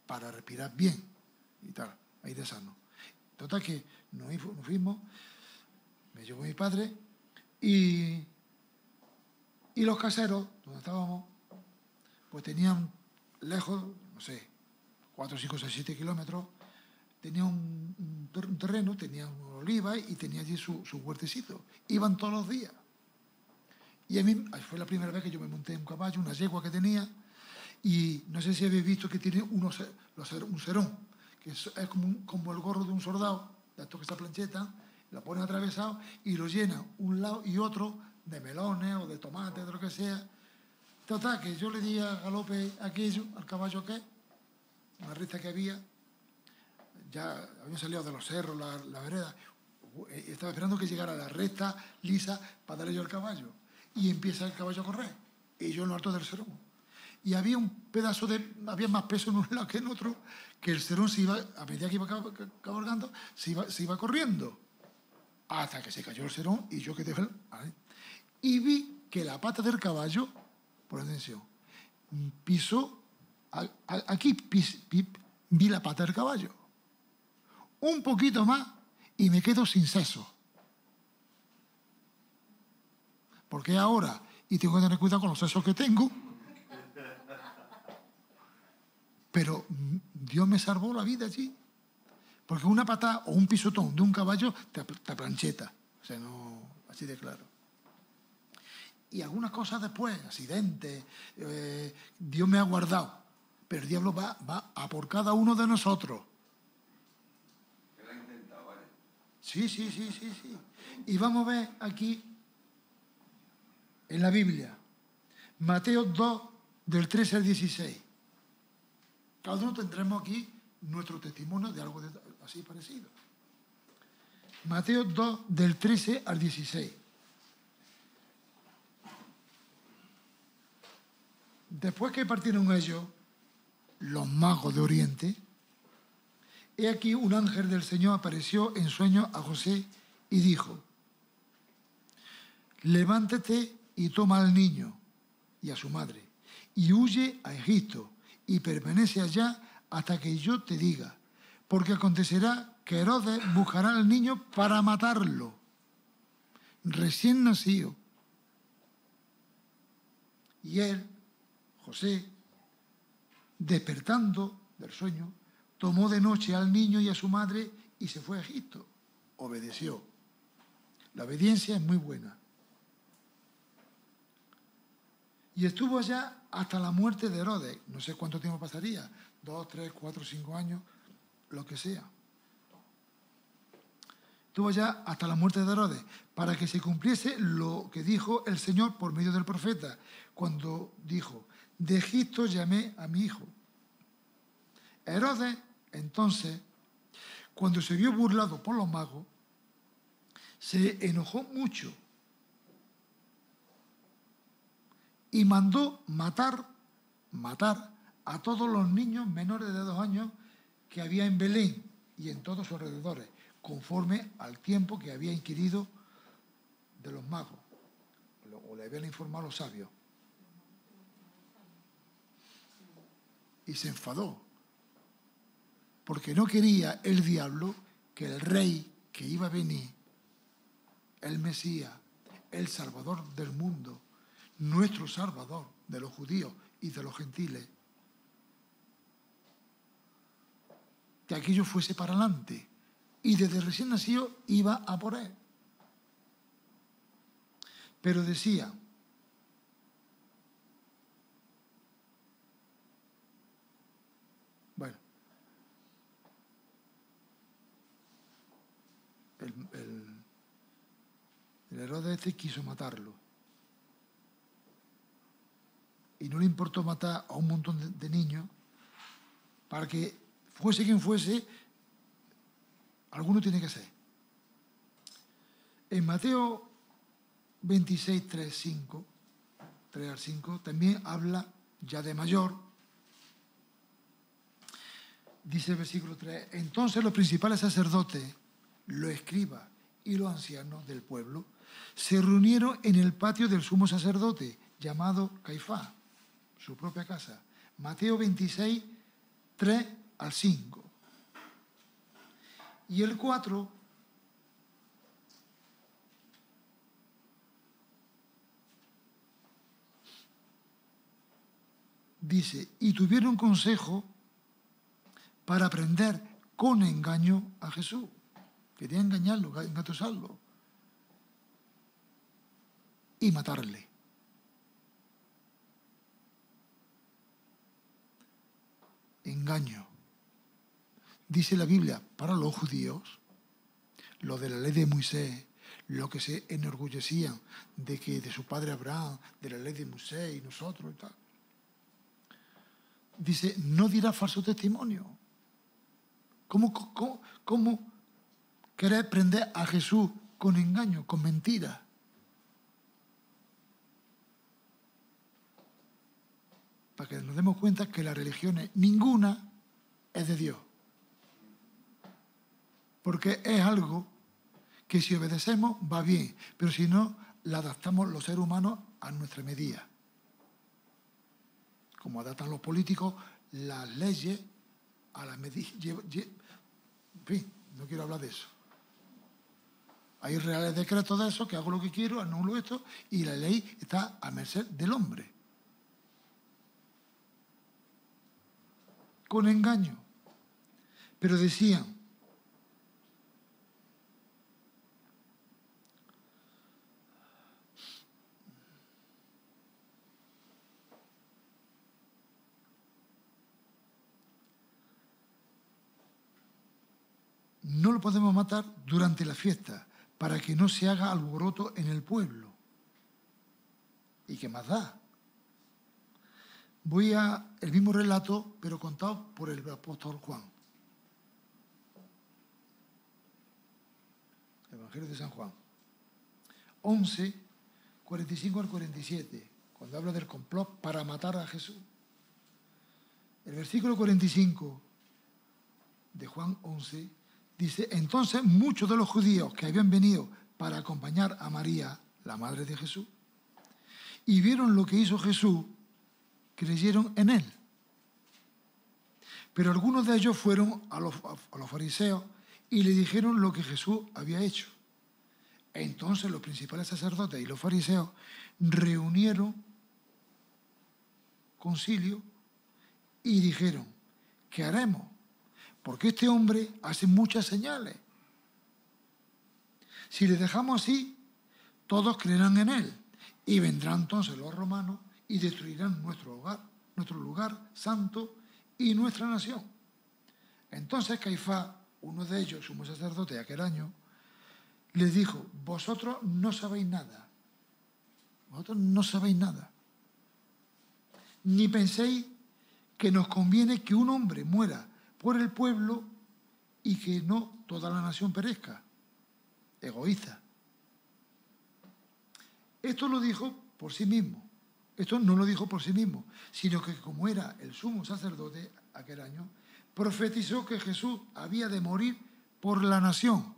para respirar bien y tal, ahí de sano. Total que nos fuimos, me llevó mi padre y los caseros, donde estábamos, pues tenían lejos, no sé, 4, 5, 6, 7 kilómetros, tenían un terreno, tenían olivas y tenía allí su huertecito. Iban todos los días. Y a mí fue la primera vez que yo me monté en un caballo, una yegua que tenía, y no sé si habéis visto que tiene un serón, que es como el gorro de un soldado, de toca esa plancheta, la pone atravesado y lo llena un lado y otro de melones o de tomates, de lo que sea. Total, que yo le di a galope aquello, al caballo aquel, una recta que había, ya habían salido de los cerros, la vereda, estaba esperando que llegara la recta lisa para darle yo al caballo. Y empieza el caballo a correr, y yo en lo alto del serón. Y había un pedazo había más peso en un lado que en otro, que el serón se iba, a medida que iba cabalgando, se iba corriendo, hasta que se cayó el serón y yo quedé... ¿vale? Y vi que la pata del caballo, por atención, pisó, aquí vi la pata del caballo. Un poquito más y me quedo sin seso. Porque ahora, y tengo que tener cuidado con los sesos que tengo, pero Dios me salvó la vida allí. Porque una patada o un pisotón de un caballo te plancheta. O sea, no, así de claro. Y algunas cosas después, accidentes, Dios me ha guardado. Pero el diablo va a por cada uno de nosotros. Lo ha intentado, ¿vale? Sí. Y vamos a ver aquí, en la Biblia, Mateo 2, del 13 al 16. Cada uno tendremos aquí nuestro testimonio de algo así parecido. Mateo 2, del 13 al 16. Después que partieron ellos, los magos de Oriente, he aquí un ángel del Señor apareció en sueño a José y dijo: levántate y toma al niño y a su madre y huye a Egipto y permanece allá hasta que yo te diga, porque acontecerá que Herodes buscará al niño para matarlo, recién nacido. Y él, José, despertando del sueño, tomó de noche al niño y a su madre y se fue a Egipto. Obedeció. La obediencia es muy buena. Y estuvo allá hasta la muerte de Herodes. No sé cuánto tiempo pasaría, 2, 3, 4, 5 años, lo que sea. Estuvo allá hasta la muerte de Herodes, para que se cumpliese lo que dijo el Señor por medio del profeta, cuando dijo: de Egipto llamé a mi hijo. Herodes, entonces, cuando se vio burlado por los magos, se enojó mucho y mandó matar a todos los niños menores de 2 años que había en Belén y en todos sus alrededores, conforme al tiempo que había inquirido de los magos, o le habían informado a los sabios. Y se enfadó, porque no quería el diablo que el rey que iba a venir, el Mesías, el Salvador del mundo, nuestro Salvador de los judíos y de los gentiles, que aquello fuese para adelante. Y desde recién nacido iba a por él. Pero decía: bueno, el Herodes quiso matarlo. Y no le importó matar a un montón de niños, para que fuese quien fuese, alguno tiene que ser. En Mateo 26, 3 al 5, también habla ya de mayor. Dice el versículo 3, entonces los principales sacerdotes, los escribas y los ancianos del pueblo se reunieron en el patio del sumo sacerdote, llamado Caifás, su propia casa. Mateo 26, 3 al 5. Y el 4 dice, y tuvieron consejo para prender con engaño a Jesús. Quería engañarlo, engatusarlo y matarle. Engaño. Dice la Biblia, para los judíos, lo de la ley de Moisés, lo que se enorgullecían de que de su padre Abraham, de la ley de Moisés y nosotros y tal. Dice, no dirá falso testimonio. ¿Cómo querer prender a Jesús con engaño, con mentira? Para que nos demos cuenta que las religiones, ninguna es de Dios. Porque es algo que si obedecemos va bien, pero si no, la adaptamos los seres humanos a nuestra medida. Como adaptan los políticos las leyes a las medidas. En fin, no quiero hablar de eso. Hay reales decretos de eso, que hago lo que quiero, anulo esto, y la ley está a merced del hombre. Con engaño. Pero decían, no lo podemos matar durante la fiesta, para que no se haga alboroto en el pueblo. ¿Y qué más da? Voy a el mismo relato, pero contado por el apóstol Juan. Evangelio de San Juan. 11, 45 al 47, cuando habla del complot para matar a Jesús. El versículo 45 de Juan 11 dice, entonces muchos de los judíos que habían venido para acompañar a María, la madre de Jesús, y vieron lo que hizo Jesús, creyeron en él. Pero algunos de ellos fueron a los fariseos y le dijeron lo que Jesús había hecho. Entonces los principales sacerdotes y los fariseos reunieron concilio y dijeron, ¿qué haremos? Porque este hombre hace muchas señales. Si le dejamos así, todos creerán en él. Y vendrán entonces los romanos y destruirán nuestro hogar, nuestro lugar santo y nuestra nación. Entonces Caifás, uno de ellos, sumo sacerdote de aquel año, les dijo, vosotros no sabéis nada. Vosotros no sabéis nada. Ni penséis que nos conviene que un hombre muera por el pueblo y que no toda la nación perezca. Egoísta. Esto lo dijo por sí mismo. Esto no lo dijo por sí mismo, sino que como era el sumo sacerdote aquel año, profetizó que Jesús había de morir por la nación.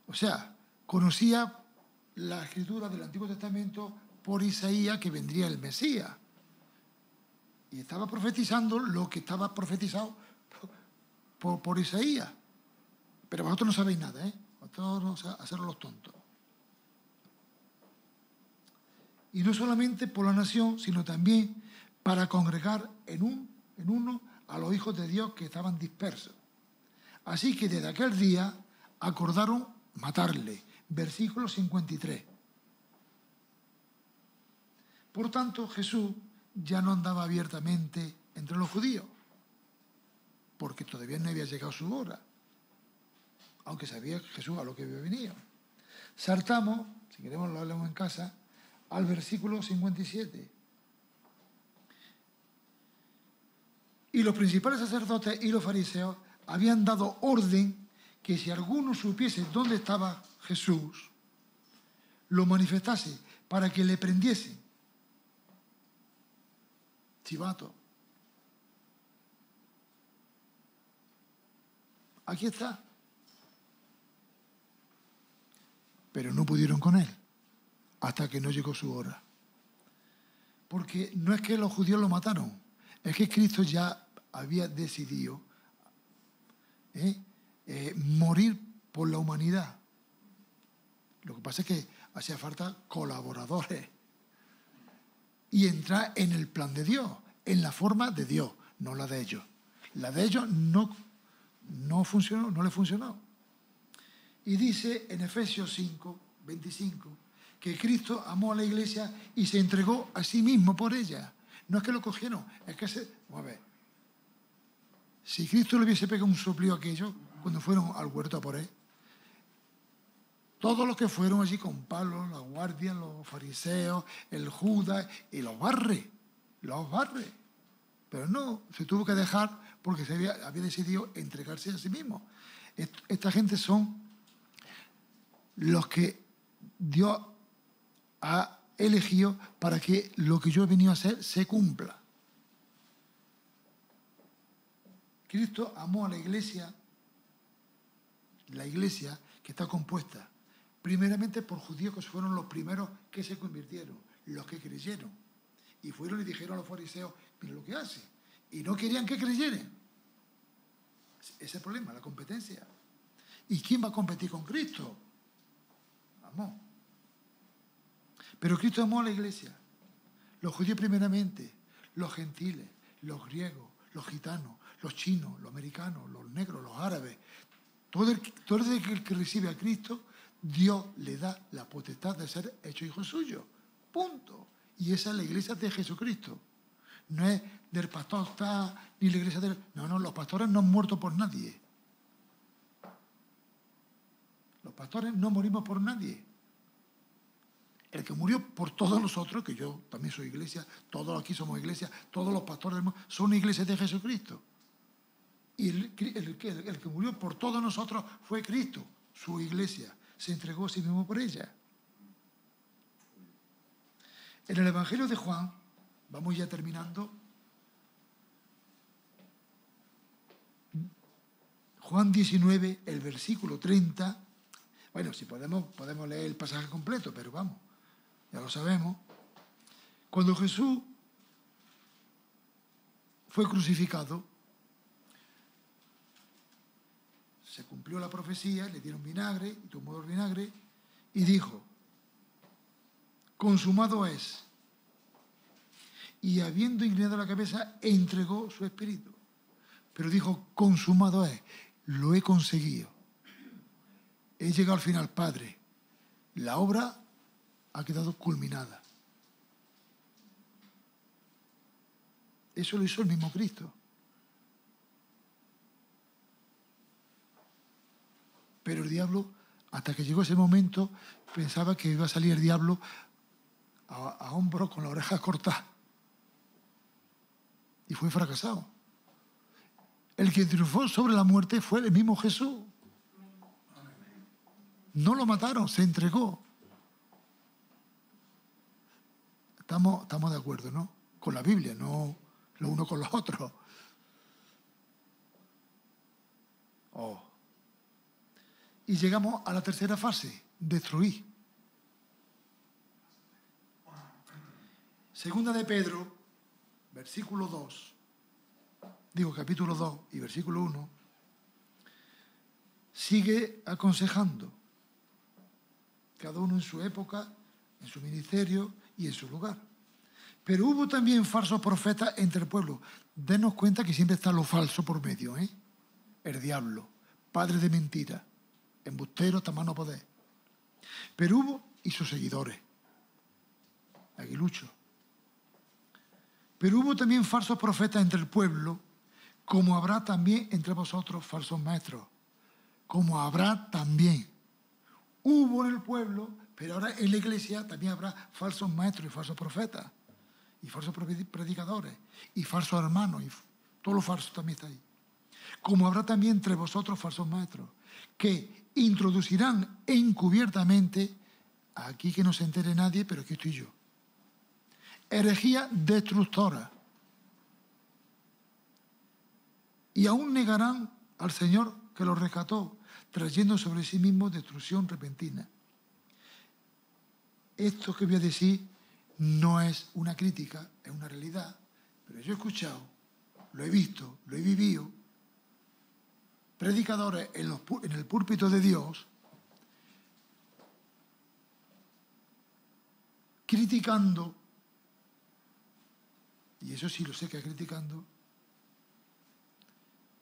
O sea, conocía la escritura del Antiguo Testamento por Isaías que vendría el Mesías. Y estaba profetizando lo que estaba profetizado por Isaías. Pero vosotros no sabéis nada, ¿eh? Vosotros no haceros los tontos. Y no solamente por la nación, sino también para congregar en uno a los hijos de Dios que estaban dispersos. Así que desde aquel día acordaron matarle. Versículo 53. Por tanto, Jesús ya no andaba abiertamente entre los judíos, porque todavía no había llegado su hora, aunque sabía Jesús a lo que había venido. Saltamos, si queremos lo hablamos en casa, al versículo 57. Y los principales sacerdotes y los fariseos habían dado orden que si alguno supiese dónde estaba Jesús, lo manifestase para que le prendiesen. Chivato. Aquí está. Pero no pudieron con él hasta que no llegó su hora. Porque no es que los judíos lo mataron, es que Cristo ya había decidido morir por la humanidad. Lo que pasa es que hacía falta colaboradores y entrar en el plan de Dios, en la forma de Dios, no la de ellos. La de ellos no funcionó, no le funcionó. Y dice en Efesios 5, 25, que Cristo amó a la iglesia y se entregó a sí mismo por ella. No es que lo cogieron, es que vamos a ver. Si Cristo le hubiese pegado un soplío a aquellos cuando fueron al huerto a por él, todos los que fueron allí con palos, la guardia, los fariseos, el Judas, y los barre. Pero no, se tuvo que dejar porque había decidido entregarse a sí mismo. Esta gente son los que Dios ha elegido para que lo que yo he venido a hacer se cumpla. Cristo amó a la iglesia que está compuesta primeramente por judíos que fueron los primeros que se convirtieron, los que creyeron. Y fueron y dijeron a los fariseos, mira lo que hace. Y no querían que creyeran. Ese es el problema, la competencia. ¿Y quién va a competir con Cristo? Vamos. Pero Cristo amó a la iglesia. Los judíos primeramente, los gentiles, los griegos, los gitanos, los chinos, los americanos, los negros, los árabes. Todo el que recibe a Cristo, Dios le da la potestad de ser hecho hijo suyo. Punto. Y esa es la iglesia de Jesucristo. No es del pastor ni la iglesia del... No, los pastores no han muerto por nadie. Los pastores no morimos por nadie. El que murió por todos nosotros, que yo también soy iglesia, todos aquí somos iglesia, todos los pastores del mundo son iglesias de Jesucristo. Y el que murió por todos nosotros fue Cristo, su iglesia. Se entregó a sí mismo por ella. En el Evangelio de Juan, vamos ya terminando, Juan 19, el versículo 30, bueno, si podemos leer el pasaje completo, pero vamos, ya lo sabemos. Cuando Jesús fue crucificado, se cumplió la profecía, le dieron vinagre, y tomó el vinagre, y dijo, consumado es. Y habiendo inclinado la cabeza, entregó su espíritu. Pero dijo, consumado es, lo he conseguido. He llegado al final, Padre. La obra ha quedado culminada. Eso lo hizo el mismo Cristo. Pero el diablo, hasta que llegó ese momento, pensaba que iba a salir el diablo a hombros con la oreja cortada. Y fue fracasado. El que triunfó sobre la muerte fue el mismo Jesús. No lo mataron, se entregó. Estamos de acuerdo, ¿no? Con la Biblia, no lo uno con los otros. Y llegamos a la tercera fase, destruir. Segunda de Pedro, versículo 2, capítulo 2 y versículo 1, sigue aconsejando, cada uno en su época, en su ministerio y en su lugar. Pero hubo también falsos profetas entre el pueblo. Denos cuenta que siempre está lo falso por medio, el diablo, padre de mentira, embustero hasta más no poder. Pero hubo y sus seguidores, aguiluchos. Pero hubo también falsos profetas entre el pueblo, como habrá también entre vosotros falsos maestros. Como habrá también. Hubo en el pueblo, pero ahora en la iglesia también habrá falsos maestros y falsos profetas, y falsos predicadores, y falsos hermanos, y Todo lo falso también está ahí. Como habrá también entre vosotros falsos maestros, que introducirán encubiertamente, aquí que no se entere nadie, pero aquí estoy yo, herejía destructora. Y aún negarán al Señor que los rescató, trayendo sobre sí mismo destrucción repentina. Esto que voy a decir no es una crítica, es una realidad, pero yo he escuchado, lo he visto, lo he vivido, predicadores en el púlpito de Dios criticando, y eso sí lo sé que es criticando,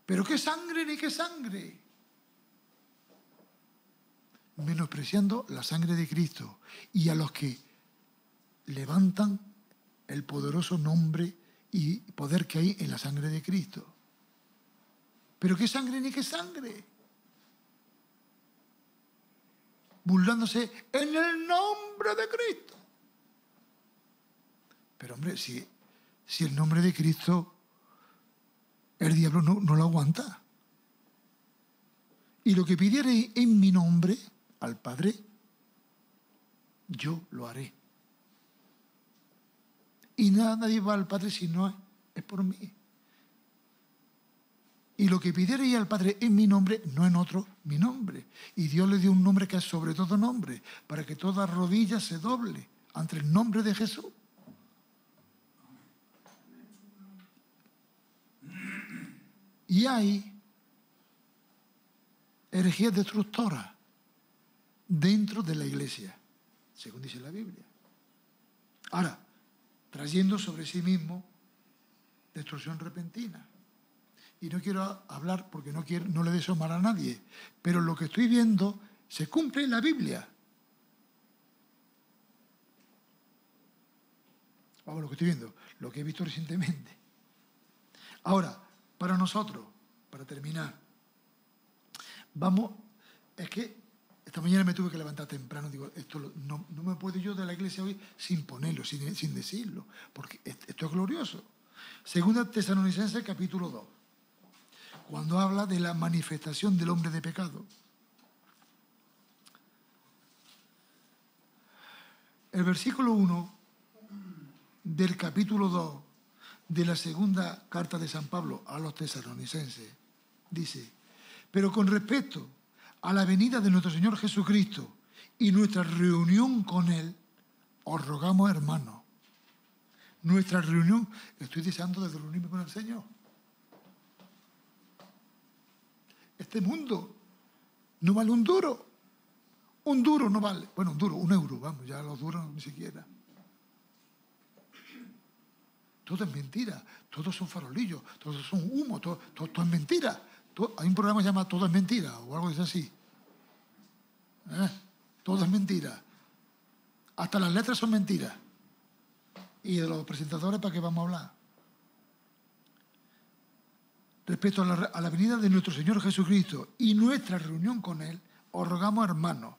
pero qué sangre ni qué sangre, menospreciando la sangre de Cristo y a los que levantan el poderoso nombre y poder que hay en la sangre de Cristo. Pero qué sangre ni qué sangre, burlándose en el nombre de Cristo. Pero hombre, si el nombre de Cristo el diablo no lo aguanta. Y lo que pidiereis en mi nombre al Padre, yo lo haré. Y nadie va al Padre si no es por mí. Y lo que pidiereis al Padre en mi nombre, no en otro, mi nombre. Y Dios le dio un nombre que es sobre todo nombre, para que toda rodilla se doble ante el nombre de Jesús. Y hay herejías destructoras dentro de la iglesia, según dice la Biblia. Ahora, trayendo sobre sí mismo destrucción repentina. Y no quiero hablar porque no le deseo mal a nadie, pero lo que estoy viendo se cumple en la Biblia. Vamos, lo que estoy viendo, lo que he visto recientemente. Ahora, para nosotros, para terminar, vamos, es que esta mañana me tuve que levantar temprano, digo, esto no me puedo yo de la iglesia hoy sin ponerlo, sin decirlo, porque esto es glorioso. Segunda Tesalonicenses capítulo 2, cuando habla de la manifestación del hombre de pecado. El versículo 1 del capítulo 2 de la segunda carta de San Pablo a los tesalonicenses dice: pero con respecto a la venida de nuestro Señor Jesucristo y nuestra reunión con Él, os rogamos, hermanos, nuestra reunión, estoy deseando de reunirme con el Señor. Este mundo no vale un duro no vale, bueno, un duro, 1 euro, vamos, ya los duros ni siquiera. Todo es mentira, todos son farolillos, todos son humo, todo es mentira. Hay un programa que se llama Todo es mentira o algo así. Todo es mentira. Hasta las letras son mentiras. ¿Y de los presentadores para qué vamos a hablar? Respecto a la venida de nuestro Señor Jesucristo y nuestra reunión con Él, os rogamos, hermanos,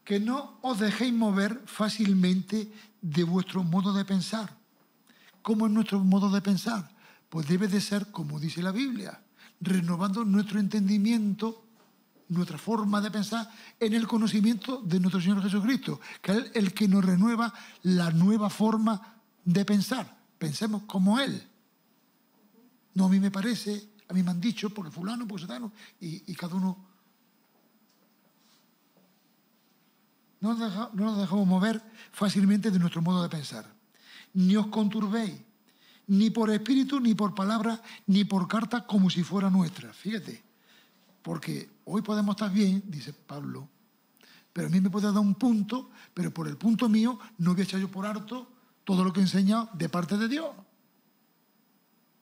que no os dejéis mover fácilmente de vuestro modo de pensar. ¿Cómo es nuestro modo de pensar? Pues debe de ser, como dice la Biblia, renovando nuestro entendimiento, nuestra forma de pensar en el conocimiento de nuestro Señor Jesucristo, que es el que nos renueva la nueva forma de pensar. Pensemos como Él. No, a mí me parece, a mí me han dicho, porque fulano, porque sotano, y cada uno. No nos dejamos mover fácilmente de nuestro modo de pensar. Ni os conturbéis, ni por espíritu, ni por palabra, ni por carta como si fuera nuestra. Fíjate, porque hoy podemos estar bien, dice Pablo, pero a mí me puede dar un punto, pero por el punto mío no voy a echar yo por harto todo lo que he enseñado de parte de Dios.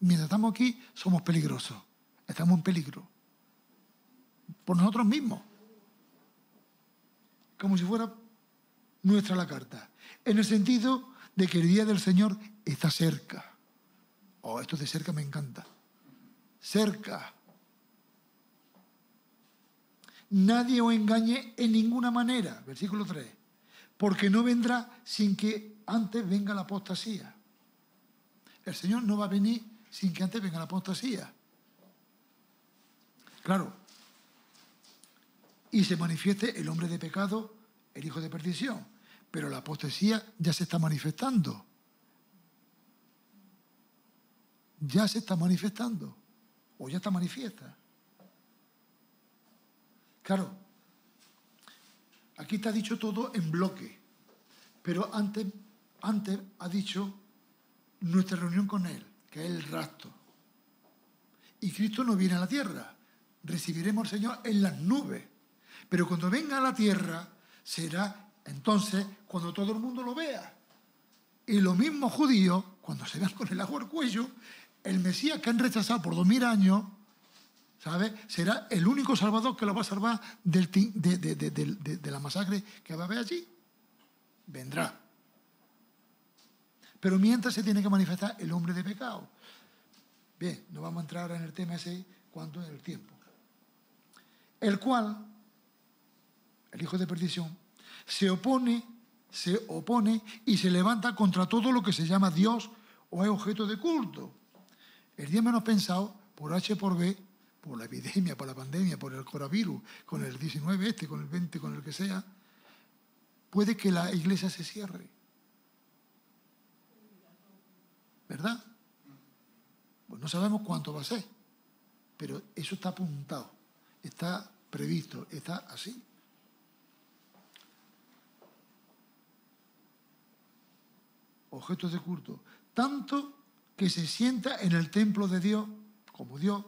Mientras estamos aquí, somos peligrosos. Estamos en peligro. Por nosotros mismos. Como si fuera nuestra la carta. En el sentido de que el día del Señor está cerca. Oh, esto de cerca me encanta. Cerca. Nadie os engañe en ninguna manera. Versículo 3. Porque no vendrá sin que antes venga la apostasía. El Señor no va a venir sin que antes venga la apostasía. Claro. Y se manifieste el hombre de pecado, el hijo de perdición. Pero la apostasía ya se está manifestando. Ya se está manifestando. O ya está manifiesta. Claro. Aquí está dicho todo en bloque. Pero antes ha dicho nuestra reunión con Él, que es el rapto. Y Cristo no viene a la tierra. Recibiremos al Señor en las nubes. Pero cuando venga a la tierra, será entonces cuando todo el mundo lo vea. Y los mismos judíos, cuando se vean con el agua al cuello, el Mesías que han rechazado por 2000 años, ¿sabes? Será el único salvador que lo va a salvar de la masacre que va a haber allí. Vendrá. Pero mientras se tiene que manifestar el hombre de pecado. Bien, no vamos a entrar ahora en el tema ese cuánto es el tiempo. El cual, el hijo de perdición, se opone y se levanta contra todo lo que se llama Dios o es objeto de culto. El día menos pensado, por H por B, por la epidemia, por la pandemia, por el coronavirus, con el 19 con el 20, con el que sea, puede que la iglesia se cierre. ¿Verdad? Pues no sabemos cuánto va a ser, pero eso está apuntado, está previsto, está así. Objetos de culto. Tanto que se sienta en el templo de Dios, como Dios,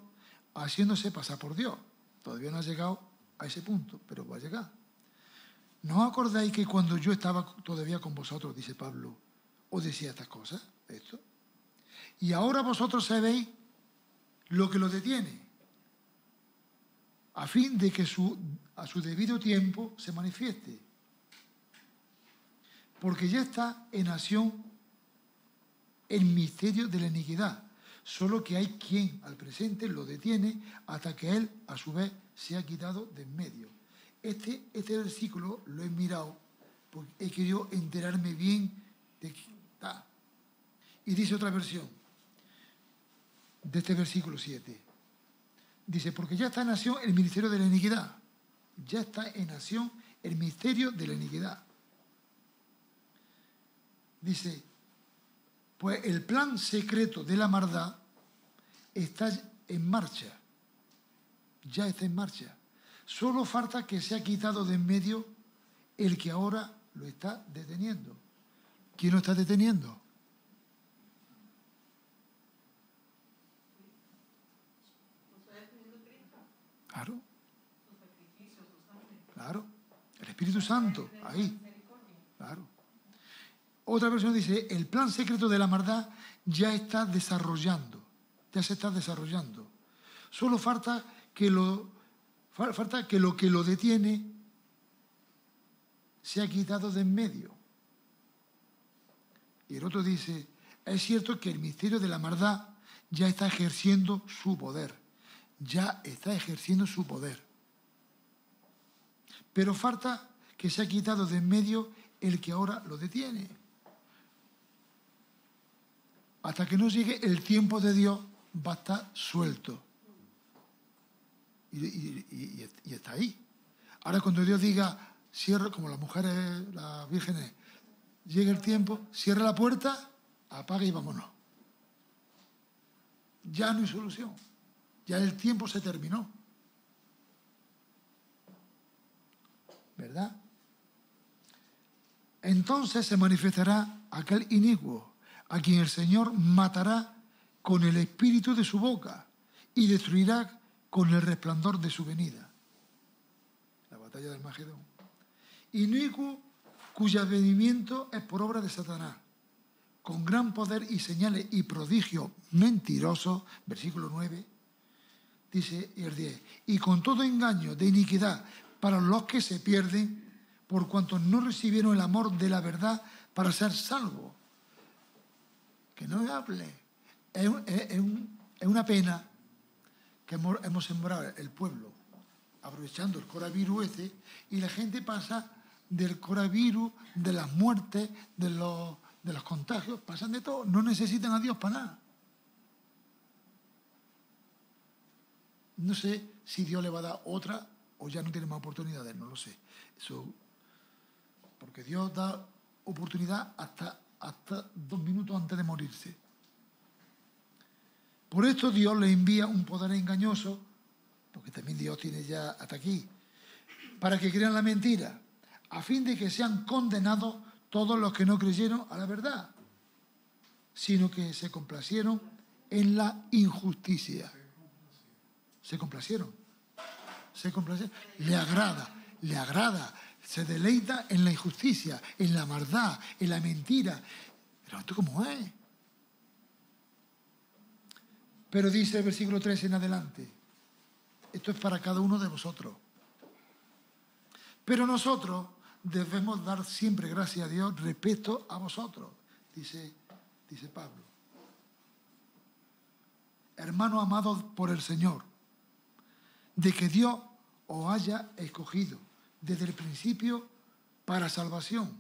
haciéndose pasar por Dios. Todavía no ha llegado a ese punto, pero va a llegar. ¿No os acordáis que cuando yo estaba todavía con vosotros, dice Pablo, os decía estas cosas? Esto. Y ahora vosotros sabéis lo que lo detiene, a fin de que a su debido tiempo se manifieste. Porque ya está en acción el misterio de la iniquidad, solo que hay quien al presente lo detiene hasta que él, a su vez, se ha quitado de en medio. Este versículo lo he mirado porque he querido enterarme bien de qué está. Y dice otra versión de este versículo 7. Dice, porque ya está en acción el ministerio de la iniquidad. Ya está en acción el misterio de la iniquidad. Dice, pues el plan secreto de la maldad está en marcha. Ya está en marcha. Solo falta que se ha quitado de en medio el que ahora lo está deteniendo. ¿Quién lo está deteniendo? Claro. Claro. El Espíritu Santo, ahí. Claro. Otra versión dice, el plan secreto de la maldad ya está desarrollando. Ya se está desarrollando. Solo falta que lo que lo detiene se ha quitado de en medio. Y el otro dice, es cierto que el misterio de la maldad ya está ejerciendo su poder. Ya está ejerciendo su poder. Pero falta que se ha quitado de en medio el que ahora lo detiene. Hasta que no llegue el tiempo de Dios, va a estar suelto. Y está ahí. Ahora cuando Dios diga, cierra, como las mujeres, las vírgenes, llega el tiempo, cierra la puerta, apaga y vámonos. Ya no hay solución. Ya el tiempo se terminó. ¿Verdad? Entonces se manifestará aquel inicuo, a quien el Señor matará con el espíritu de su boca y destruirá con el resplandor de su venida. La batalla del Magedón. Inicuo cuyo advenimiento es por obra de Satanás, con gran poder y señales y prodigios mentirosos, versículo 9, dice el 10, y con todo engaño de iniquidad para los que se pierden, por cuanto no recibieron el amor de la verdad para ser salvos. Que no me hable. Es una pena que hemos sembrado el pueblo aprovechando el coronavirus y la gente pasa del coronavirus, de las muertes, de los contagios, pasan de todo. No necesitan a Dios para nada. No sé si Dios le va a dar otra o ya no tiene más oportunidades, no lo sé. Eso, porque Dios da oportunidad hasta 2 minutos antes de morirse. Por esto Dios le envía un poder engañoso, porque también Dios tiene ya hasta aquí, para que crean la mentira, a fin de que sean condenados todos los que no creyeron a la verdad, sino que se complacieron en la injusticia. Se complacieron. Le agrada, se deleita en la injusticia, en la maldad, en la mentira. Pero esto cómo es. Pero dice el versículo 3 en adelante, esto es para cada uno de vosotros. Pero nosotros debemos dar siempre gracias a Dios respecto a vosotros, dice Pablo. Hermanos amados por el Señor, de que Dios os haya escogido desde el principio para salvación,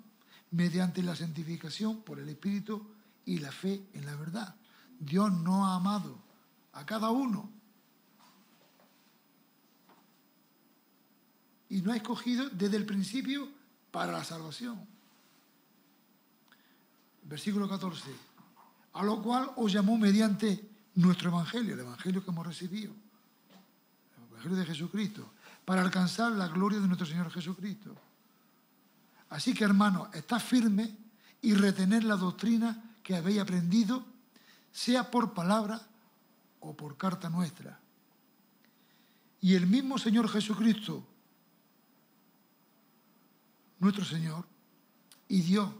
mediante la santificación por el Espíritu y la fe en la verdad. Dios nos ha amado a cada uno y nos ha escogido desde el principio para la salvación. Versículo 14. A lo cual os llamó mediante nuestro Evangelio, el Evangelio que hemos recibido, el Evangelio de Jesucristo, para alcanzar la gloria de nuestro Señor Jesucristo. Así que, hermanos, estad firmes y retened la doctrina que habéis aprendido, sea por palabra o por carta nuestra. Y el mismo Señor Jesucristo, nuestro Señor, y Dios,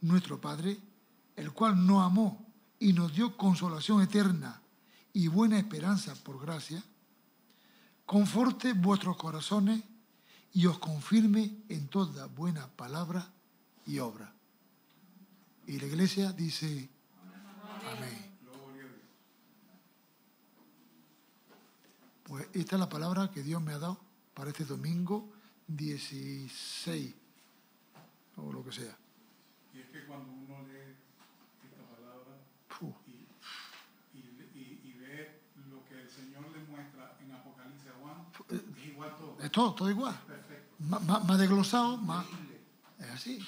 nuestro Padre, el cual nos amó y nos dio consolación eterna y buena esperanza por gracia, conforte vuestros corazones y os confirme en toda buena palabra y obra. Y la Iglesia dice, amén. Pues esta es la palabra que Dios me ha dado para este domingo 16, o lo que sea. Y es que cuando uno lee esta palabra y ve lo que el Señor le muestra en Apocalipsis a Juan, es igual todo. Es todo igual. Perfecto. Más desglosado, más. Es así.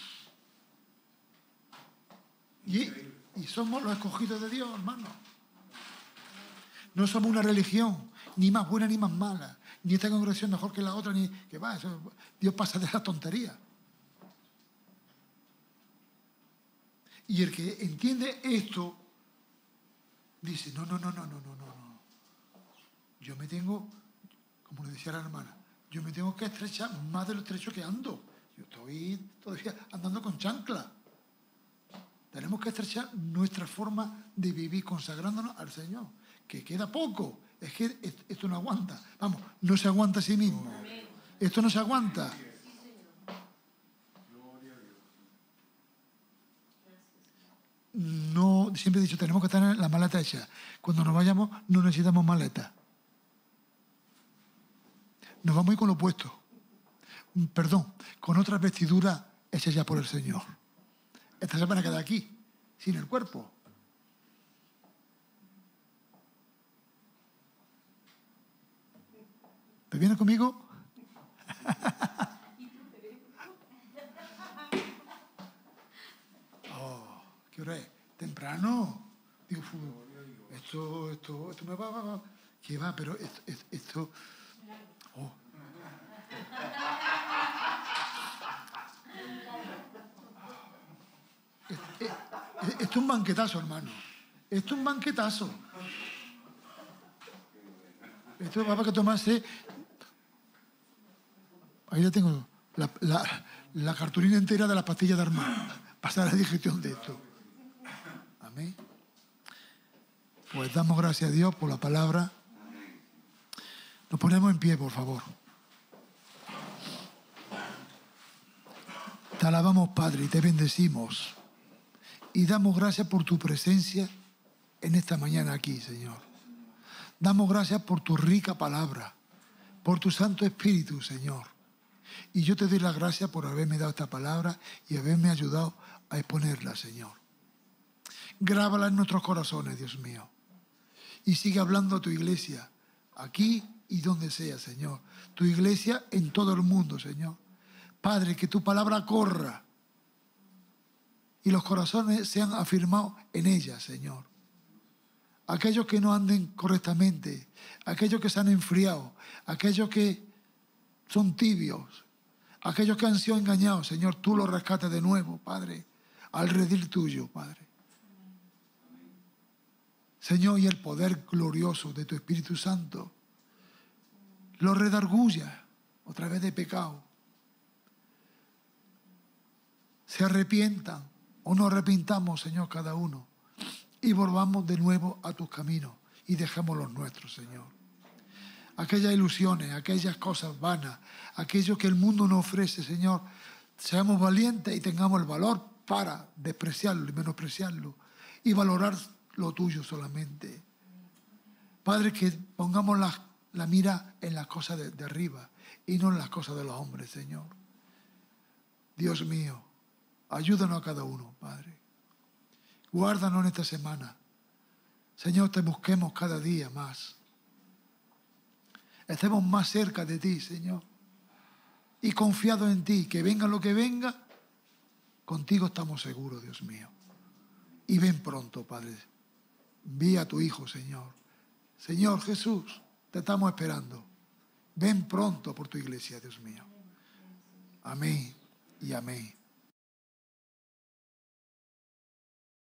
Y somos los escogidos de Dios, hermano. No somos una religión, ni más buena ni más mala, ni esta congregación mejor que la otra, ni que va, eso, Dios pasa de la tontería. Y el que entiende esto, dice, no. Yo me tengo, como le decía la hermana, yo me tengo que estrechar más de lo estrecho que ando. Yo estoy todavía andando con chancla. Tenemos que estrechar nuestra forma de vivir consagrándonos al Señor, que queda poco. Es que esto no aguanta. Vamos, no se aguanta a sí mismo. Esto no se aguanta. No, siempre he dicho, tenemos que tener la maleta hecha. Cuando nos vayamos, no necesitamos maleta. Nos vamos a ir con lo opuesto. Perdón, con otras vestiduras hechas ya por el Señor. Esta se van a quedar aquí, sin el cuerpo. ¿Te vienes conmigo? Oh, ¿qué hora es? Temprano. Digo, esto me va. ¿Qué va? Pero esto. Oh. Esto es un banquetazo, hermano. Esto es un banquetazo. Esto va para que tomase. Ahí ya tengo la cartulina entera de las pastillas de Armand. Pasar la digestión de esto. Amén. Pues damos gracias a Dios por la palabra. Nos ponemos en pie, por favor. Te alabamos, Padre, y te bendecimos. Y damos gracias por tu presencia en esta mañana aquí, Señor. Damos gracias por tu rica palabra, por tu Santo Espíritu, Señor. Y yo te doy las gracias por haberme dado esta palabra y haberme ayudado a exponerla, Señor. Grábala en nuestros corazones, Dios mío. Y sigue hablando a tu iglesia aquí y donde sea, Señor. Tu iglesia en todo el mundo, Señor. Padre, que tu palabra corra y los corazones sean afirmados en ella, Señor. Aquellos que no anden correctamente, aquellos que se han enfriado, aquellos que son tibios, aquellos que han sido engañados, Señor, tú los rescates de nuevo, Padre, al redil tuyo, Padre. Señor, y el poder glorioso de tu Espíritu Santo los redarguya otra vez de pecado. Se arrepientan o nos arrepintamos, Señor, cada uno, y volvamos de nuevo a tus caminos y dejemos los nuestros, Señor. Aquellas ilusiones, aquellas cosas vanas, aquello que el mundo nos ofrece, Señor, seamos valientes y tengamos el valor para despreciarlo y menospreciarlo y valorar lo tuyo solamente. Padre, que pongamos la mira en las cosas de arriba y no en las cosas de los hombres, Señor. Dios mío, ayúdanos a cada uno, Padre. Guárdanos en esta semana. Señor, te busquemos cada día más. Estemos más cerca de ti, Señor. Y confiados en ti, que venga lo que venga, contigo estamos seguros, Dios mío. Y ven pronto, Padre. Envía a tu Hijo, Señor. Señor Jesús, te estamos esperando. Ven pronto por tu iglesia, Dios mío. Amén y amén.